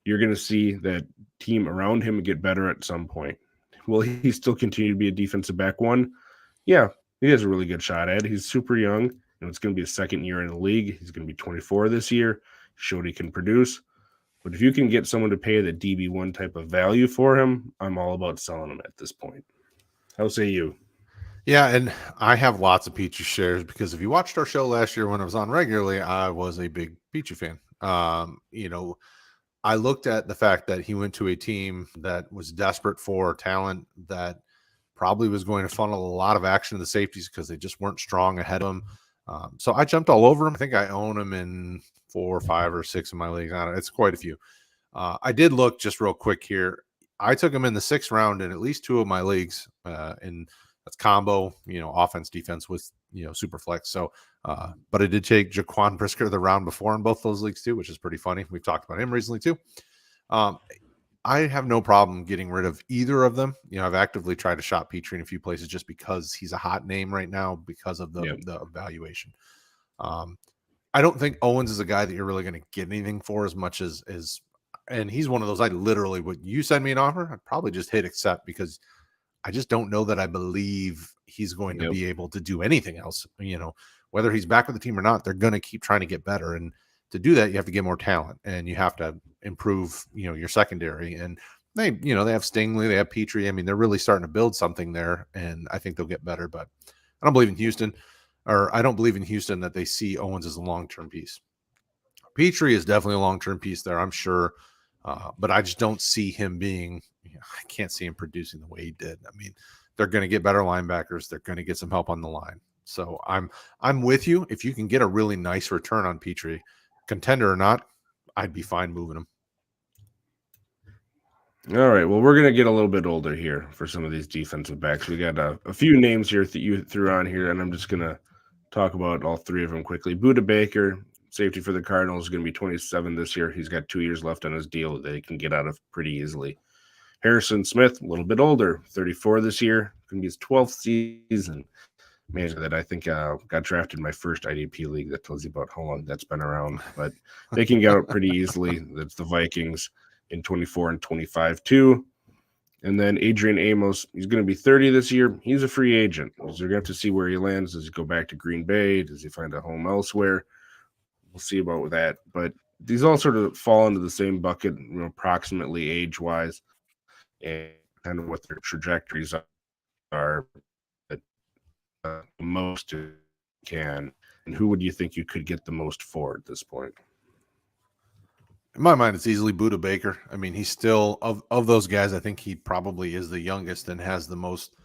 You're going to see that team around him get better at some point. Will he still continue to be a defensive back one? Yeah, he has a really good shot at it. He's super young. It's going to be his second year in the league. He's going to be 24 this year. He showed he can produce. But if you can get someone to pay the DB1 type of value for him, I'm all about selling him at this point. How say you? Yeah, and I have lots of Pichu shares because if you watched our show last year when I was on regularly, I was a big Pichu fan. I looked at the fact that he went to a team that was desperate for talent that probably was going to funnel a lot of action to the safeties because they just weren't strong ahead of him. So I jumped all over him. I think I own him in 4 or 5 or 6 of my leagues. I don't know, it's quite a few. I did look just real quick here. I took him in the 6th round in at least 2 of my leagues, and that's combo, offense, defense with, super flex. So, but I did take Jaquan Brisker the round before in both those leagues too, which is pretty funny. We've talked about him recently too. I have no problem getting rid of either of them. I've actively tried to shop Petrie in a few places just because he's a hot name right now because of the evaluation. I don't think Owens is a guy that you're really going to get anything for as much as and he's one of those I literally would you send me an offer, I'd probably just hit accept because I just don't know that I believe he's going to be able to do anything else. Whether he's back with the team or not, they're going to keep trying to get better. And to do that, you have to get more talent and you have to improve, your secondary. And they have Stingley, they have Petrie. I mean, they're really starting to build something there, and I think they'll get better. But I don't believe in Houston, or I don't believe in Houston that they see Owens as a long-term piece. Petrie is definitely a long-term piece there, I'm sure. But I just don't see him being, I can't see him producing the way he did. I mean, they're going to get better linebackers. They're going to get some help on the line. So I'm with you. If you can get a really nice return on Petrie, contender or not, I'd be fine moving him. All right. Well, we're going to get a little bit older here for some of these defensive backs. We got a few names here that you threw on here, and I'm just going to talk about all 3 of them quickly. Budda Baker, safety for the Cardinals, is going to be 27 this year. He's got 2 years left on his deal that he can get out of pretty easily. Harrison Smith, a little bit older, 34 this year. Going to be his 12th season. Man, that I think got drafted in my first IDP league. That tells you about how long that's been around. But they can get out pretty easily. That's the Vikings in 24 and 25 too. And then Adrian Amos, he's going to be 30 this year. He's a free agent. So you're going to have to see where he lands. Does he go back to Green Bay? Does he find a home elsewhere? We'll see about that. But these all sort of fall into the same bucket, approximately age-wise, and kind of what their trajectories are. Most can, and who would you think you could get the most for at this point? In my mind, it's easily Budda Baker. I mean, he's still of those guys. I think he probably is the youngest and has the most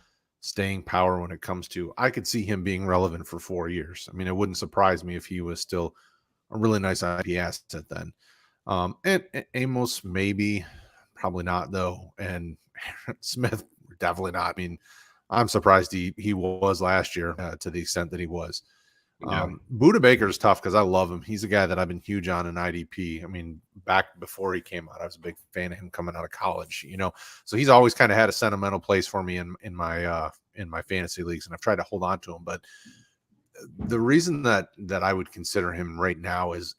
staying power when it comes to. I could see him being relevant for 4 years. I mean, it wouldn't surprise me if he was still a really nice IP asset then. And Amos maybe, probably not though, and Smith definitely not. I mean, I'm surprised he was last year to the extent that he was. Budda Baker is tough because I love him. He's a guy that I've been huge on in IDP. I mean, back before he came out, I was a big fan of him coming out of college. So he's always kind of had a sentimental place for me in my fantasy leagues, and I've tried to hold on to him. But the reason that I would consider him right now is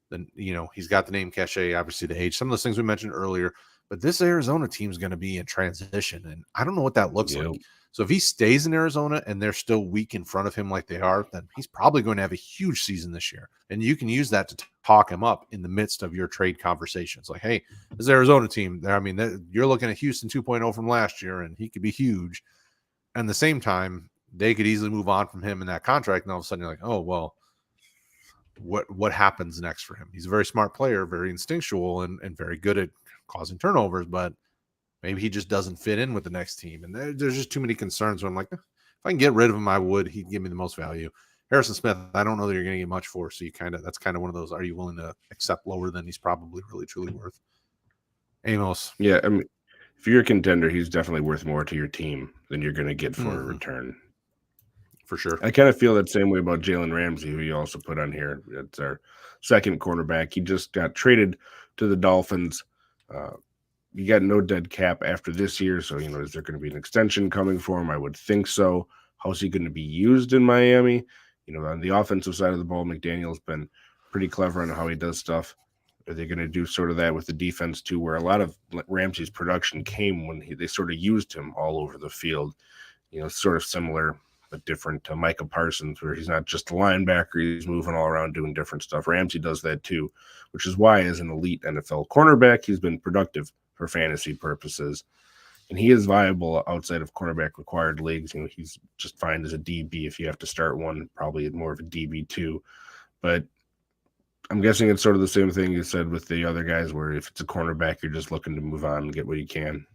the he's got the name cachet, obviously the age, some of those things we mentioned earlier. But this Arizona team is going to be in transition, and I don't know what that looks like. So if he stays in Arizona and they're still weak in front of him like they are, then he's probably going to have a huge season this year. And you can use that to talk him up in the midst of your trade conversations. Like, hey, this Arizona team, I mean, you're looking at Houston 2.0 from last year, and he could be huge. And at the same time, they could easily move on from him in that contract, and all of a sudden you're like, oh, well, what happens next for him? He's a very smart player, very instinctual, and very good at causing turnovers, but maybe he just doesn't fit in with the next team. And there's just too many concerns where I'm like, if I can get rid of him, I would. He'd give me the most value. Harrison Smith, I don't know that you're going to get much for. So that's kind of one of those, are you willing to accept lower than he's probably really, truly worth? Amos. Yeah. I mean, if you're a contender, he's definitely worth more to your team than you're going to get for a return. For sure. I kind of feel that same way about Jalen Ramsey, who you also put on here. It's our second cornerback. He just got traded to the Dolphins. You got no dead cap after this year, so is there going to be an extension coming for him? I would think so. How's he going to be used in Miami? On the offensive side of the ball, McDaniel's been pretty clever on how he does stuff. Are they going to do sort of that with the defense too, where a lot of Ramsey's production came when they sort of used him all over the field? Sort of similar but different to Micah Parsons, where he's not just a linebacker, he's moving all around doing different stuff. Ramsey does that too, which is why as an elite NFL cornerback, he's been productive for fantasy purposes. And he is viable outside of cornerback required leagues. He's just fine as a DB if you have to start one, probably more of a DB2. But I'm guessing it's sort of the same thing you said with the other guys, where if it's a cornerback, you're just looking to move on and get what you can.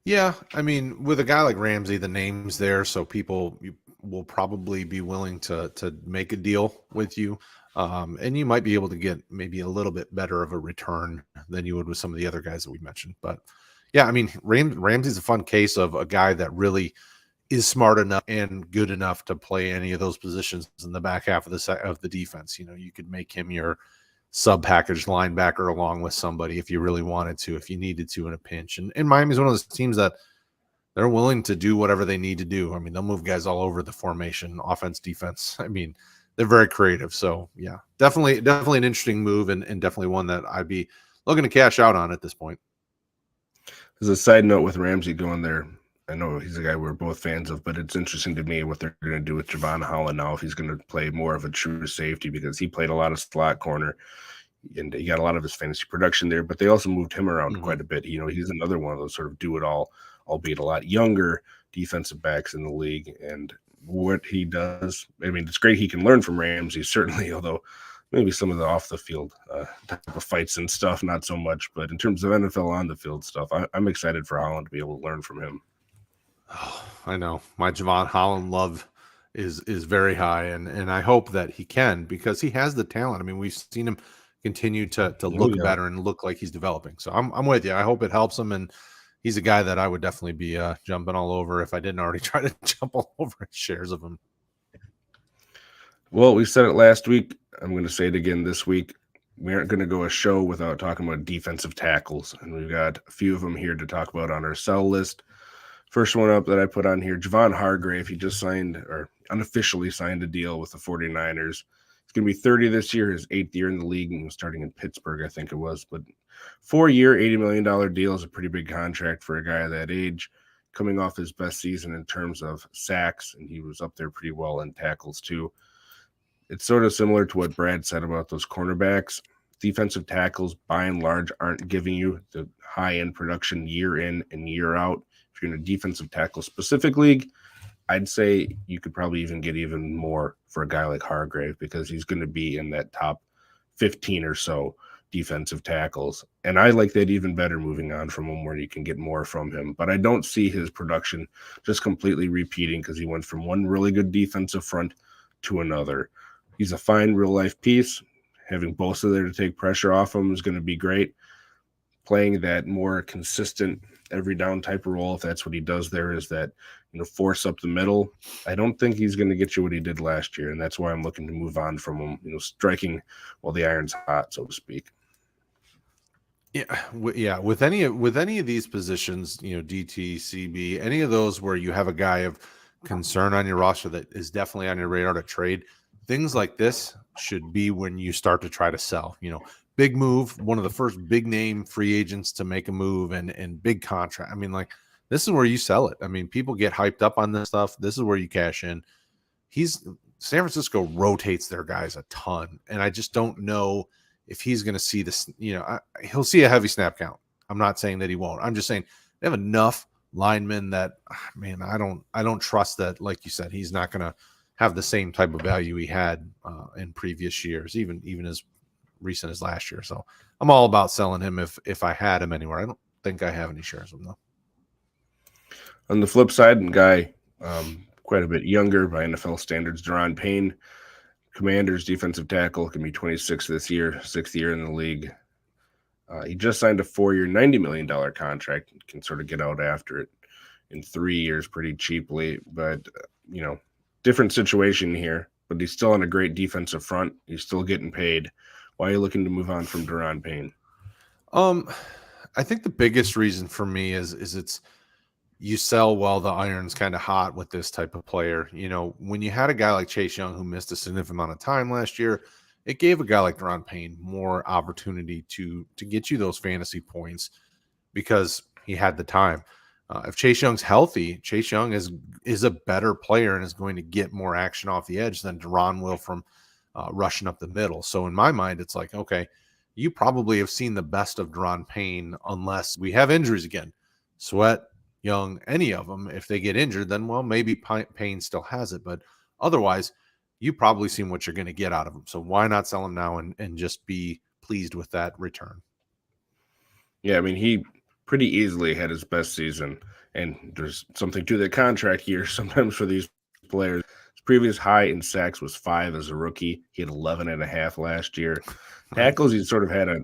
Yeah, I mean, with a guy like Ramsey, the name's there, so people will probably be willing to make a deal with you. And you might be able to get maybe a little bit better of a return than you would with some of the other guys that we mentioned. But yeah, I mean, Ramsey's a fun case of a guy that really is smart enough and good enough to play any of those positions in the back half of the defense. You could make him your sub-packaged linebacker along with somebody if you really wanted to, if you needed to in a pinch. And Miami's one of those teams that they're willing to do whatever they need to do. I mean, they'll move guys all over the formation, offense, defense. I mean, they're very creative. So yeah, definitely an interesting move and definitely one that I'd be looking to cash out on at this point. As a side note with Ramsey going there, I know he's a guy we're both fans of, but it's interesting to me what they're going to do with Javon Holland now, if he's going to play more of a true safety, because he played a lot of slot corner and he got a lot of his fantasy production there, but they also moved him around quite a bit. He's another one of those sort of do it all, albeit a lot younger defensive backs in the league. And what he does, I mean, it's great he can learn from Ramsey, certainly, although maybe some of the off the field type of fights and stuff, not so much. But in terms of NFL on the field stuff, I'm excited for Holland to be able to learn from him. Oh, I know my Javon Holland love is very high, and I hope that he can, because he has the talent. I mean, we've seen him continue to look better and look like he's developing. So I'm with you. I hope it helps him, and he's a guy that I would definitely be jumping all over if I didn't already try to jump all over shares of him. Well, we said it last week. I'm going to say it again this week. We aren't going to go a show without talking about defensive tackles, and we've got a few of them here to talk about on our sell list. First one up that I put on here, Javon Hargrave. He just signed, or unofficially signed, a deal with the 49ers. He's going to be 30 this year, his 8th year in the league, and starting in Pittsburgh, I think it was. But 4-year, $80 million deal is a pretty big contract for a guy that age, coming off his best season in terms of sacks, and he was up there pretty well in tackles too. It's sort of similar to what Brad said about those cornerbacks. Defensive tackles, by and large, aren't giving you the high-end production year in and year out. If you're in a defensive tackle specific league, I'd say you could probably even get even more for a guy like Hargrave, because he's going to be in that top 15 or so defensive tackles. And I like that even better moving on from him, where you can get more from him. But I don't see his production just completely repeating, because he went from one really good defensive front to another. He's a fine real-life piece. Having Bosa there to take pressure off him is going to be great. Playing that more consistent every down type of role, if that's what he does there, is that, force up the middle. I don't think he's going to get you what he did last year, and that's why I'm looking to move on from him, striking while the iron's hot, so to speak. Yeah. With any of these positions, DT, CB, any of those where you have a guy of concern on your roster that is definitely on your radar to trade, things like this should be when you start to try to sell. Big move, one of the first big name free agents to make a move, and big contract. I mean, like, this is where you sell it. I mean, people get hyped up on this stuff. This is where you cash in. San Francisco rotates their guys a ton, and I just don't know if he's going to see this. He'll see a heavy snap count. I'm not saying that he won't. I'm just saying they have enough linemen that, man, I don't trust that. Like you said, he's not going to have the same type of value he had in previous years, even as recent as last year. So I'm all about selling him if I had him anywhere. I don't think I have any shares of him though. On the flip side, and guy quite a bit younger by NFL standards, Daron Payne, Commanders defensive tackle, can be 26 this year, 6th year in the league. He just signed a 4-year, $90 million contract. Can sort of get out after it in 3 years pretty cheaply, but different situation here. But he's still on a great defensive front. He's still getting paid, Why are you looking to move on from Daron Payne? I think the biggest reason for me is it's you sell while the iron's kind of hot with this type of player. You know, when you had a guy like Chase Young who missed a significant amount of time last year, it gave a guy like Daron Payne more opportunity to get you those fantasy points because he had the time. If Chase Young's healthy, Chase Young is a better player and is going to get more action off the edge than Daron will from rushing up the middle. So in my mind, it's like, okay, you probably have seen the best of Daron Payne unless we have injuries again. Sweat, Young, any of them, if they get injured, then, well, maybe Payne still has it. But otherwise, you've probably seen what you're going to get out of him. So why not sell him now and just be pleased with that return? Yeah, I mean, he pretty easily had his best season, and there's something to the contract here sometimes for these players. His previous high in sacks was 5 as a rookie. He had 11.5 last year. Tackles, he sort of had a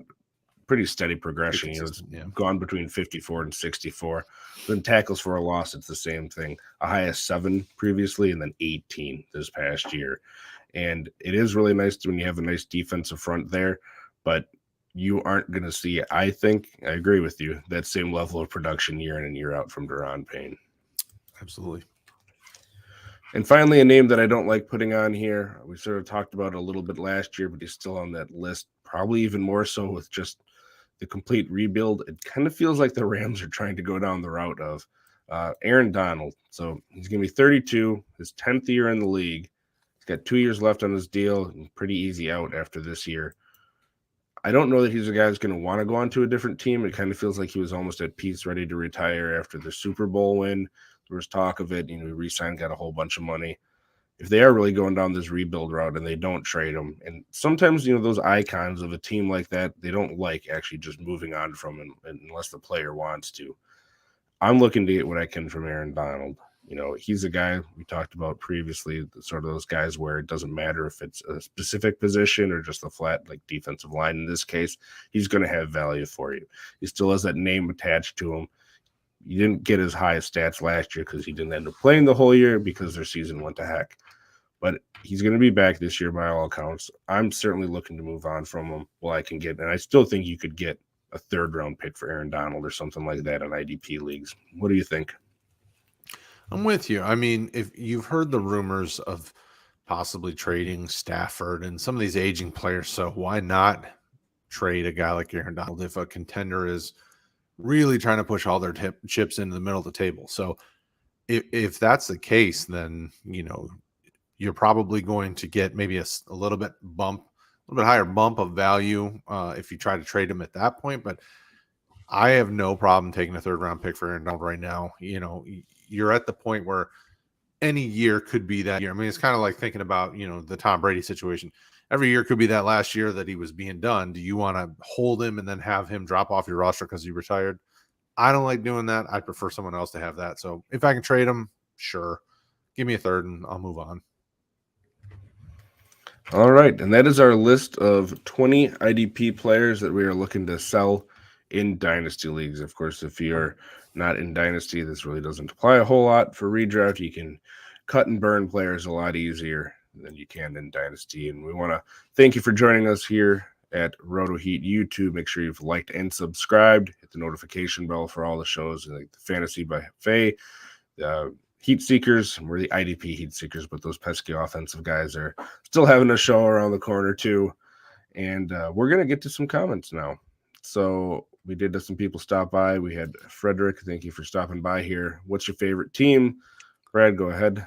pretty steady progression. He was gone between 54 and 64. Then tackles for a loss, it's the same thing. A high of 7 previously, and then 18 this past year. And it is really nice when you have a nice defensive front there, but you aren't going to see, I think, I agree with you, that same level of production year in and year out from Daron Payne. Absolutely. And finally, a name that I don't like putting on here, we sort of talked about a little bit last year, but he's still on that list, probably even more so with just the complete rebuild. It kind of feels like the Rams are trying to go down the route of Aaron Donald. So he's going to be 32, his 10th year in the league. He's got 2 years left on his deal, and pretty easy out after this year. I don't know that he's a guy who's going to want to go on to a different team. It kind of feels like he was almost at peace, ready to retire after the Super Bowl win. There was talk of it. You know, he re-signed, got a whole bunch of money. If they are really going down this rebuild route and they don't trade him, and sometimes, you know, those icons of a team like that, they don't like actually just moving on from him unless the player wants to. I'm looking to get what I can from Aaron Donald. You know, he's a guy we talked about previously, sort of those guys where it doesn't matter if it's a specific position or just a flat, like, defensive line. In this case, he's going to have value for you. He still has that name attached to him. You didn't get as high stats last year because he didn't end up playing the whole year because their season went to heck. But he's going to be back this year by all accounts. I'm certainly looking to move on from him while I can get, and I still think you could get a 3rd-round pick for Aaron Donald or something like that in IDP leagues. What do you think? I'm with you. I mean, if you've heard the rumors of possibly trading Stafford and some of these aging players, so why not trade a guy like Aaron Donald if a contender is really trying to push all their chips into the middle of the table? So if that's the case, then, you know, you're probably going to get maybe a little bit higher bump of value if you try to trade him at that point. But I have no problem taking a 3rd-round pick for Aaron Donald right now. You know, you're at the point where any year could be that year. I mean, it's kind of like thinking about, you know, the Tom Brady situation. Every year could be that last year that he was being done. Do you want to hold him and then have him drop off your roster because he retired? I don't like doing that. I prefer someone else to have that. So if I can trade him, sure. Give me a 3rd and I'll move on. All right, and that is our list of 20 IDP players that we are looking to sell in Dynasty leagues. Of course, if you're not in Dynasty, this really doesn't apply a whole lot. For redraft, you can cut and burn players a lot easier than you can in Dynasty. And we want to thank you for joining us here at RotoHeat YouTube. Make sure you've liked and subscribed. Hit the notification bell for all the shows, like the Fantasy by Faye, Heat Seekers. We're the IDP Heat Seekers, but those pesky offensive guys are still having a show around the corner too. And we're going to get to some comments now. So we did have some people stop by. We had Frederick. Thank you for stopping by here. What's your favorite team? Brad, go ahead.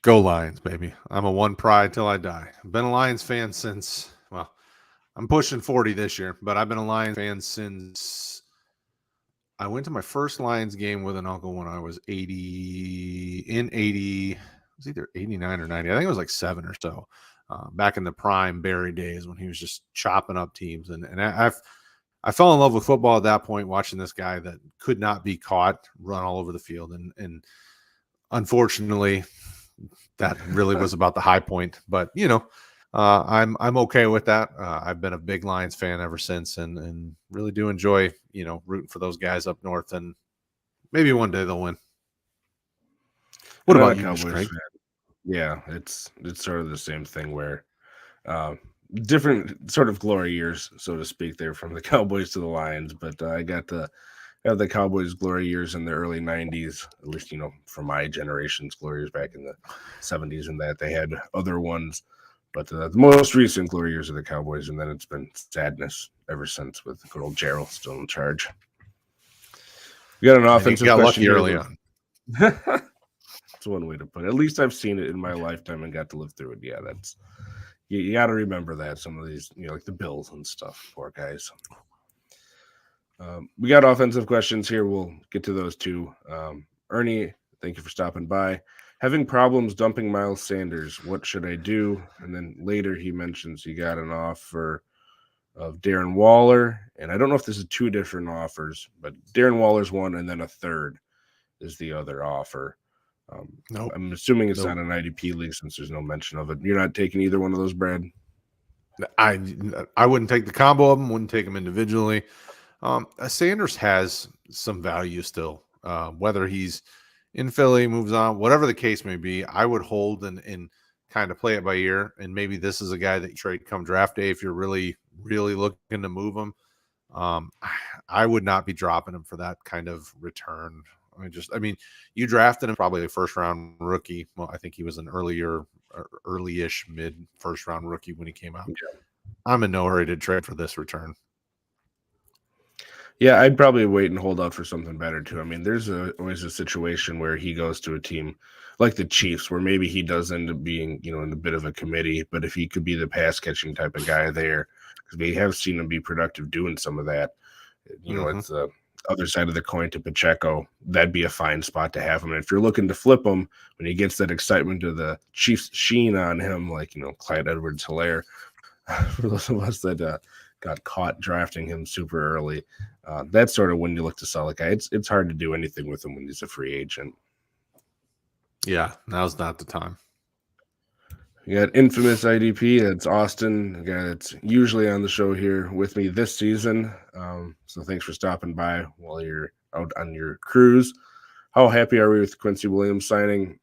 Go Lions, baby. I'm a one pride till I die. I've been a Lions fan since, well, I'm pushing 40 this year, but I've been a Lions fan since I went to my first Lions game with an uncle when I was 80. It was either 89 or 90. I think it was like 7 or so. Back in the prime Barry days when he was just chopping up teams. And I fell in love with football at that point, watching this guy that could not be caught run all over the field. And unfortunately, that really was about the high point. But, you know, I'm okay with that. I've been a big Lions fan ever since and really do enjoy, you know, rooting for those guys up north. And maybe one day they'll win. What about you, Kraig? Yeah, it's sort of the same thing where Different sort of glory years, so to speak, there from the Cowboys to the Lions. But I got to have the Cowboys' glory years in the early 90s, at least, for my generation's glory years back in the 70s, and that they had other ones. But the most recent glory years of the Cowboys, and then it's been sadness ever since with good old Gerald still in charge. We got an offensive question lucky early on. That's one way to put it. At least I've seen it in my lifetime and got to live through it. Yeah, that's you got to remember that some of these, like the Bills and stuff. Poor guys. We got offensive questions here. We'll get to those too. Ernie, thank you for stopping by. Having problems dumping Miles Sanders. What should I do? And then later he mentions he got an offer of Darren Waller. And I don't know if this is two different offers, but Darren Waller's one and then a third is the other offer. Nope. I'm assuming it's not an IDP league since there's no mention of it. You're not taking either one of those, Brad? I wouldn't take the combo of them, wouldn't take them individually. Sanders has some value still. Whether he's in Philly, moves on, whatever the case may be, I would hold and kind of play it by ear. And maybe this is a guy that you trade come draft day if you're really, really looking to move him. I would not be dropping him for that kind of return. I mean, you drafted him probably a first-round rookie. Well, I think he was an early-ish mid-first-round rookie when he came out. Yeah. I'm in no hurry to trade for this return. Yeah, I'd probably wait and hold out for something better too. I mean, there's always a situation where he goes to a team like the Chiefs, where maybe he does end up being, in a bit of a committee. But if he could be the pass catching type of guy there, because we have seen him be productive doing some of that, it's the other side of the coin to Pacheco. That'd be a fine spot to have him. And if you're looking to flip him when he gets that excitement of the Chiefs sheen on him, like Clyde Edwards-Helaire, for those of us that got caught drafting him super early. That's sort of when you look to sell a guy. It's hard to do anything with him when he's a free agent. Yeah, now's not the time. You got infamous IDP. That's Austin, a guy that's usually on the show here with me this season. So thanks for stopping by while you're out on your cruise. How happy are we with Quincy Williams signing?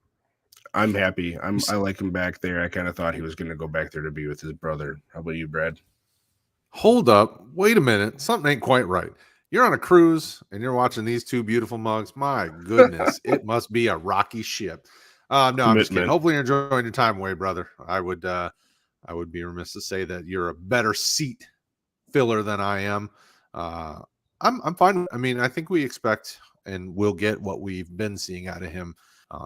I'm happy. I like him back there. I kind of thought he was going to go back there to be with his brother. How about you, Brad? Hold up. Wait a minute. Something ain't quite right. You're on a cruise and you're watching these two beautiful mugs. My goodness, it must be a rocky ship. No, I'm just kidding. Hopefully you're enjoying your time away, brother. I would be remiss to say that you're a better seat filler than I am. I'm fine. I mean, I think we expect and we'll get what we've been seeing out of him.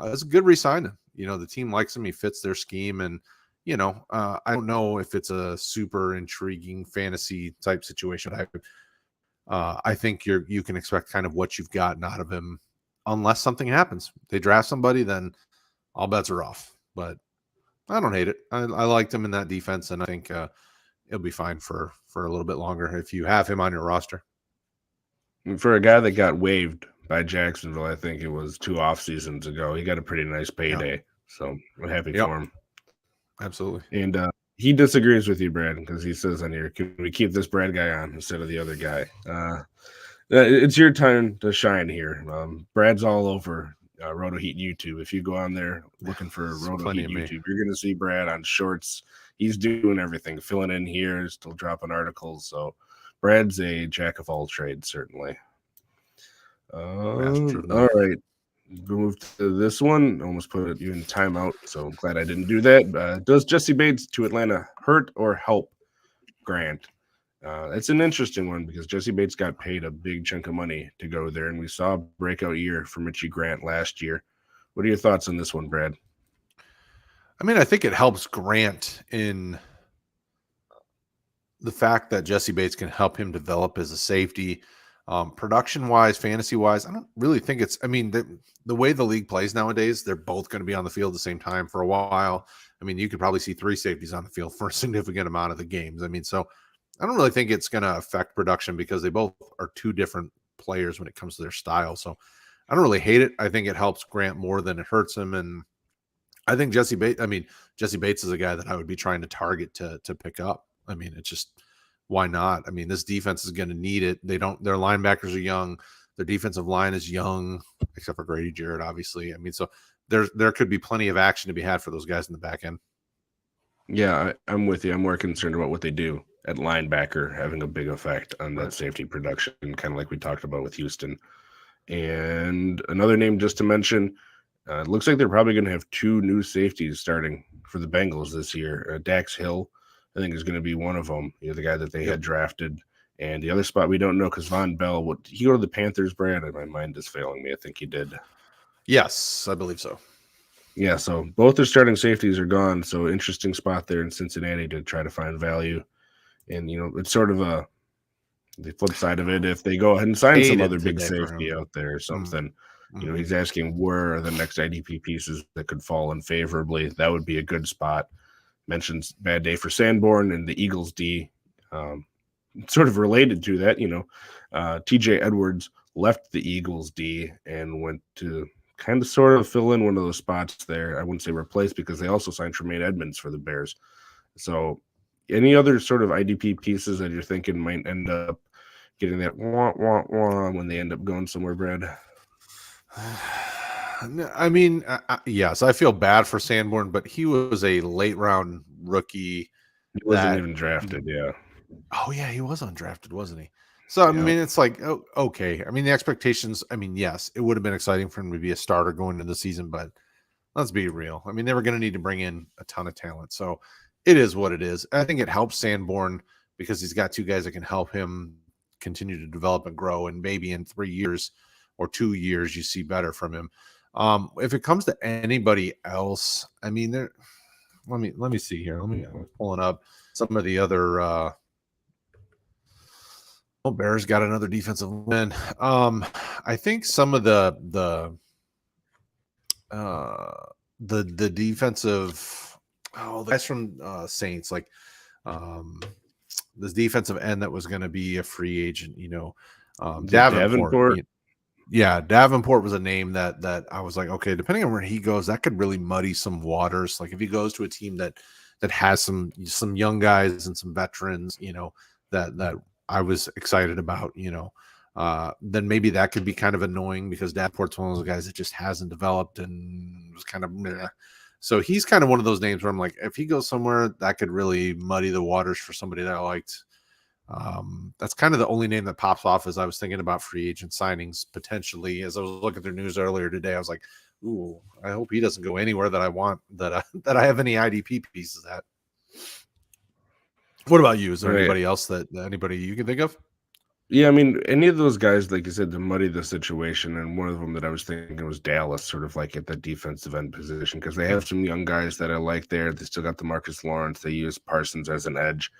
It's a good re-signing. The team likes him. He fits their scheme. And, I don't know if it's a super intriguing fantasy type situation. I think you can expect kind of what you've gotten out of him unless something happens. They draft somebody, then all bets are off. But I don't hate it. I liked him in that defense, and I think he'll be fine for a little bit longer if you have him on your roster. For a guy that got waived by Jacksonville, I think it was 2 off seasons ago, he got a pretty nice payday. Yep. So I'm happy for him. Absolutely. And he disagrees with you, Brad, because he says on here, can we keep this Brad guy on instead of the other guy? It's your time to shine here. Brad's all over RotoHeat YouTube. If you go on there looking for RotoHeat YouTube, you're going to see Brad on shorts. He's doing everything, filling in here, still dropping articles. So Brad's a jack of all trades, certainly. All right. Move to this one. Almost put you in timeout, so I'm glad I didn't do that. Does Jesse Bates to Atlanta hurt or help Grant? It's an interesting one because Jesse Bates got paid a big chunk of money to go there, and we saw a breakout year for Richie Grant last year. What are your thoughts on this one, Brad? I mean, I think it helps Grant in the fact that Jesse Bates can help him develop as a safety. Production-wise, fantasy-wise, I don't really think it's – I mean, the way the league plays nowadays, they're both going to be on the field at the same time for a while. I mean, you could probably see 3 safeties on the field for a significant amount of the games. I mean, so I don't really think it's going to affect production because they both are 2 different players when it comes to their style. So I don't really hate it. I think it helps Grant more than it hurts him. And I think Jesse Bates is a guy that I would be trying to target to pick up. I mean, it's just – why not? I mean, this defense is going to need it. Their linebackers are young. Their defensive line is young, except for Grady Jarrett, obviously. I mean, so there could be plenty of action to be had for those guys in the back end. Yeah, I'm with you. I'm more concerned about what they do at linebacker having a big effect on that Right. safety production, kind of like we talked about with Houston. And another name just to mention, it looks like they're probably going to have two new safeties starting for the Bengals this year. Dax Hill, I think, is going to be one of them. The guy that they Yep. had drafted. And the other spot we don't know because Von Bell, would he go to the Panthers, Brad? My mind is failing me. I think he did. Yes, I believe so. Yeah, so both their starting safeties are gone. So interesting spot there in Cincinnati to try to find value. And it's sort of the flip side of it. If they go ahead and sign some other Faded big today for safety him. out there or something, Mm-hmm. he's asking where are the next IDP pieces that could fall in favorably. That would be a good spot. Mentions bad day for Sanborn and the Eagles D. Sort of related to that, TJ Edwards left the Eagles D and went to kind of sort of fill in one of those spots there. I wouldn't say replace because they also signed Tremaine Edmonds for the Bears. So, any other sort of IDP pieces that you're thinking might end up getting that wah wah wah when they end up going somewhere, Brad? I mean, yes, I feel bad for Sanborn, but he was a late round rookie He wasn't that. even drafted. Yeah, Oh yeah, he was undrafted, wasn't he? So I yeah, mean, it's like, oh, okay. I mean, the expectations. I mean, yes, it would have been exciting for him to be a starter going into the season, but let's be real. I mean, they were going to need to bring in a ton of talent, so it is what it is. I think it helps Sanborn because he's got two guys that can help him continue to develop and grow, and maybe in 3 years or 2 years, you see better from him. If it comes to anybody else, I mean, there. Let me see here. I'm pulling up some of the other. Bears got another defensive win. I think some of uh the defensive the guys from Saints, like this defensive end that was going to be a free agent, is it Davenport. Davenport? Yeah, Davenport was a name that I was like, okay, depending on where he goes, that could really muddy some waters. Like if he goes to a team that has some young guys and some veterans, that I was excited about, then maybe that could be kind of annoying because Davenport's one of those guys that just hasn't developed and was kind of meh. So he's kind of one of those names where I'm like, if he goes somewhere, that could really muddy the waters for somebody that I liked. That's kind of the only name that pops off as I was thinking about free agent signings potentially. As I was looking at their news earlier today, I was like, "Ooh, I hope he doesn't go anywhere that I want that I have any IDP pieces at." What about you? Is there Right. anybody else that anybody you can think of? Yeah, I mean, any of those guys, like you said, to muddy the situation, and one of them that I was thinking was Dallas, sort of like at the defensive end position, because they have some young guys that I like there. They still got the Marcus Lawrence. They use Parsons as an edge.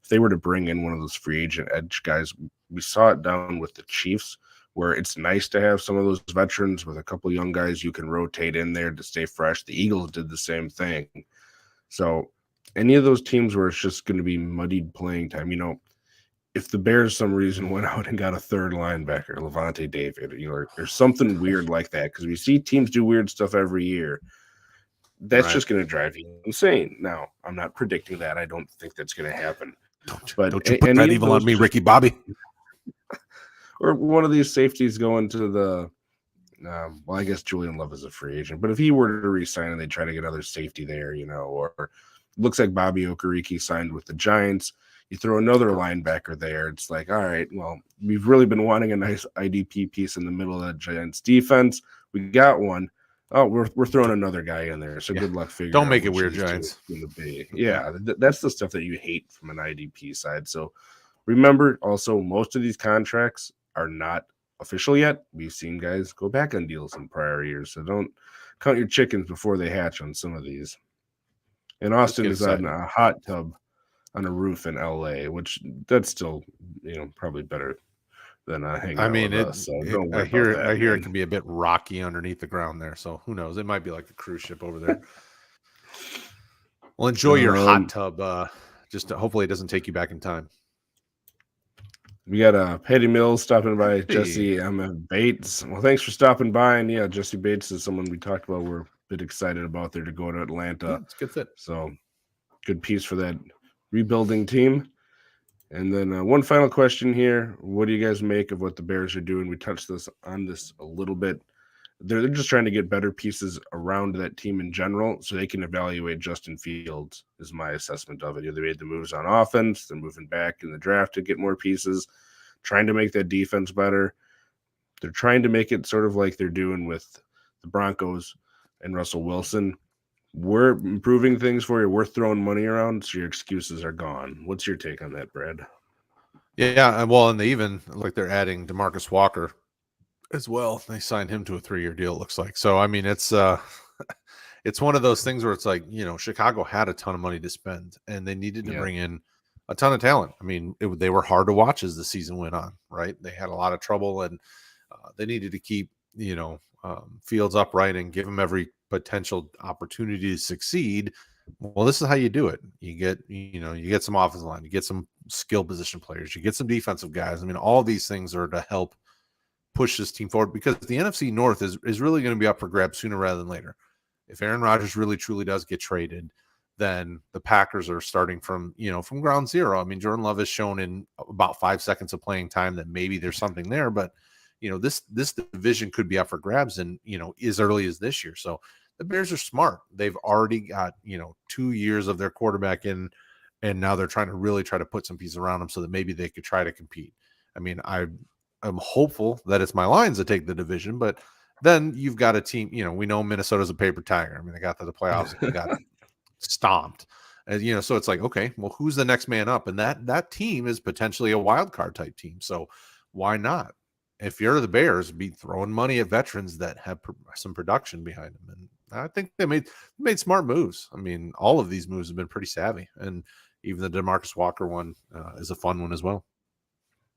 If they were to bring in one of those free agent edge guys, we saw it down with the Chiefs, where it's nice to have some of those veterans with a couple young guys you can rotate in there to stay fresh. The Eagles did the same thing. So any of those teams where it's just going to be muddied playing time, if the Bears some reason went out and got a third linebacker, Levante David, or something weird like that, because we see teams do weird stuff every year, that's Right. just going to drive you insane. Now, I'm not predicting that. I don't think that's going to happen. But Don't you put any that of evil on those me, just, Ricky Bobby? or one of these safeties going to the, well, I guess Julian Love is a free agent, but if he were to resign and they try to get another safety there, or looks like Bobby Okereke signed with the Giants, you throw another linebacker there. It's like, all right, well, we've really been wanting a nice IDP piece in the middle of the Giants defense. We got one. Oh, we're throwing another guy in there. So Yeah. good luck figuring Don't out make it which of weird, these two Giants. it's going to be. Yeah, that's the stuff that you hate from an IDP side. So remember, also, most of these contracts are not official yet. We've seen guys go back on deals in prior years. So don't count your chickens before they hatch on some of these. And Just Austin get is on excited. a hot tub on a roof in LA, which that's still, probably better than hanging I out mean, with us. So don't I worry about hear that, I hear it man. can be a bit rocky underneath the ground there. So who knows? It might be like a cruise ship over there. Well, enjoy your hot Um, tub. Hopefully it doesn't take you back in time. we got Patty Mills stopping by, Hey, Jesse Bates. Well, thanks for stopping by. And yeah, Jesse Bates is someone we talked about. We're a bit excited about there to go to yeah, Atlanta. it's a good fit. So good piece for that rebuilding team. And then one final question here: what do you guys make of what the Bears are doing? We touched on this a little bit. they're just trying to get better pieces around that team in general so they can evaluate Justin Fields, is my assessment of it. They made the moves on offense. They're moving back in the draft to get more pieces, trying to make that defense better. They're trying to make it sort of like they're doing with the Broncos and Russell Wilson. We're improving things for you. We're throwing money around, so your excuses are gone. What's your take on that, Brad? Yeah, well, and they even they're adding DeMarcus Walker as well. They signed him to a 3-year deal, it looks like. So I mean, it's it's one of those things where it's like, Chicago had a ton of money to spend and they needed to bring in a ton of talent. I mean, they were hard to watch as the season went on, right? They had a lot of trouble and they needed to keep, Fields upright and give him every potential opportunity to succeed. Well, this is how you do it. You get some offensive line, you get some skill position players, you get some defensive guys. I mean, all these things are to help push this team forward because the NFC North is really going to be up for grabs sooner rather than later. If Aaron Rodgers really truly does get traded, then the Packers are starting from ground zero. I mean, Jordan Love has shown in about 5 seconds of playing time that maybe there's something there, but this division could be up for grabs and as early as this year. So the Bears are smart. They've already got 2 years of their quarterback in, and now they're trying to put some pieces around them so that maybe they could try to compete. I mean, I'm hopeful that it's my Lions that take the division, but then you've got a team, we know Minnesota's a paper tiger. I mean, they got to the playoffs, they got stomped. And, so it's like, okay, well, who's the next man up? And that team is potentially a wild card type team. So why not? If you're the Bears, be throwing money at veterans that have some production behind them. And I think they made smart moves. I mean, all of these moves have been pretty savvy. And even the DeMarcus Walker one is a fun one as well.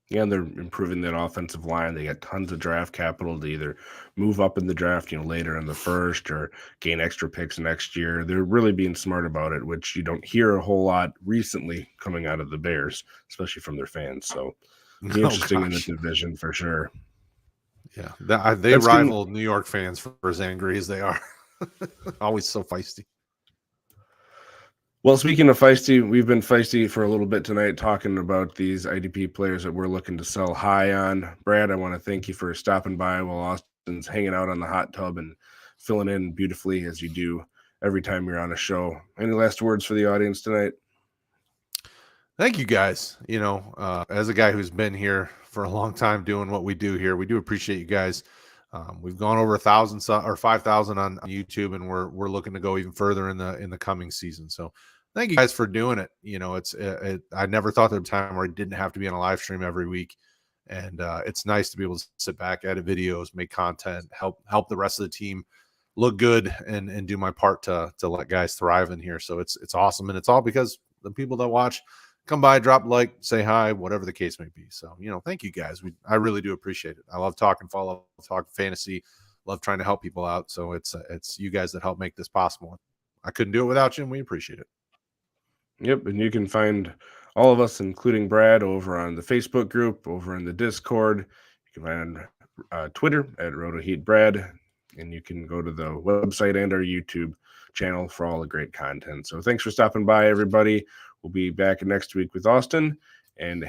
Yeah, and they're improving that offensive line. They got tons of draft capital to either move up in the draft, later in the first or gain extra picks next year. They're really being smart about it, which you don't hear a whole lot recently coming out of the Bears, especially from their fans. So be interesting in the division for sure. Yeah, they rival New York fans for as angry as they are. Always so feisty. Well, speaking of feisty, we've been feisty for a little bit tonight talking about these IDP players that we're looking to sell high on. Brad, I want to thank you for stopping by while Austin's hanging out on the hot tub and filling in beautifully as you do every time you're on a show. Any last words for the audience tonight? Thank you, guys. As a guy who's been here for a long time doing what we do here, we do appreciate you guys. We've gone over 1,000 or 5,000 on YouTube, and we're looking to go even further in the coming season. So thank you guys for doing it. I never thought there was a time where I didn't have to be on a live stream every week, and it's nice to be able to sit back, edit videos, make content, help the rest of the team look good, and do my part to let guys thrive in here. So it's awesome, and it's all because the people that watch come by, drop a like, say hi, whatever the case may be. So, thank you guys. I really do appreciate it. I love talking fantasy, love trying to help people out. So it's you guys that help make this possible. I couldn't do it without you, and we appreciate it. Yep. And you can find all of us, including Brad, over on the Facebook group, over in the Discord. You can find on Twitter at RotoHeat Brad, and you can go to the website and our YouTube channel for all the great content. So thanks for stopping by, everybody. We'll be back next week with Austin, and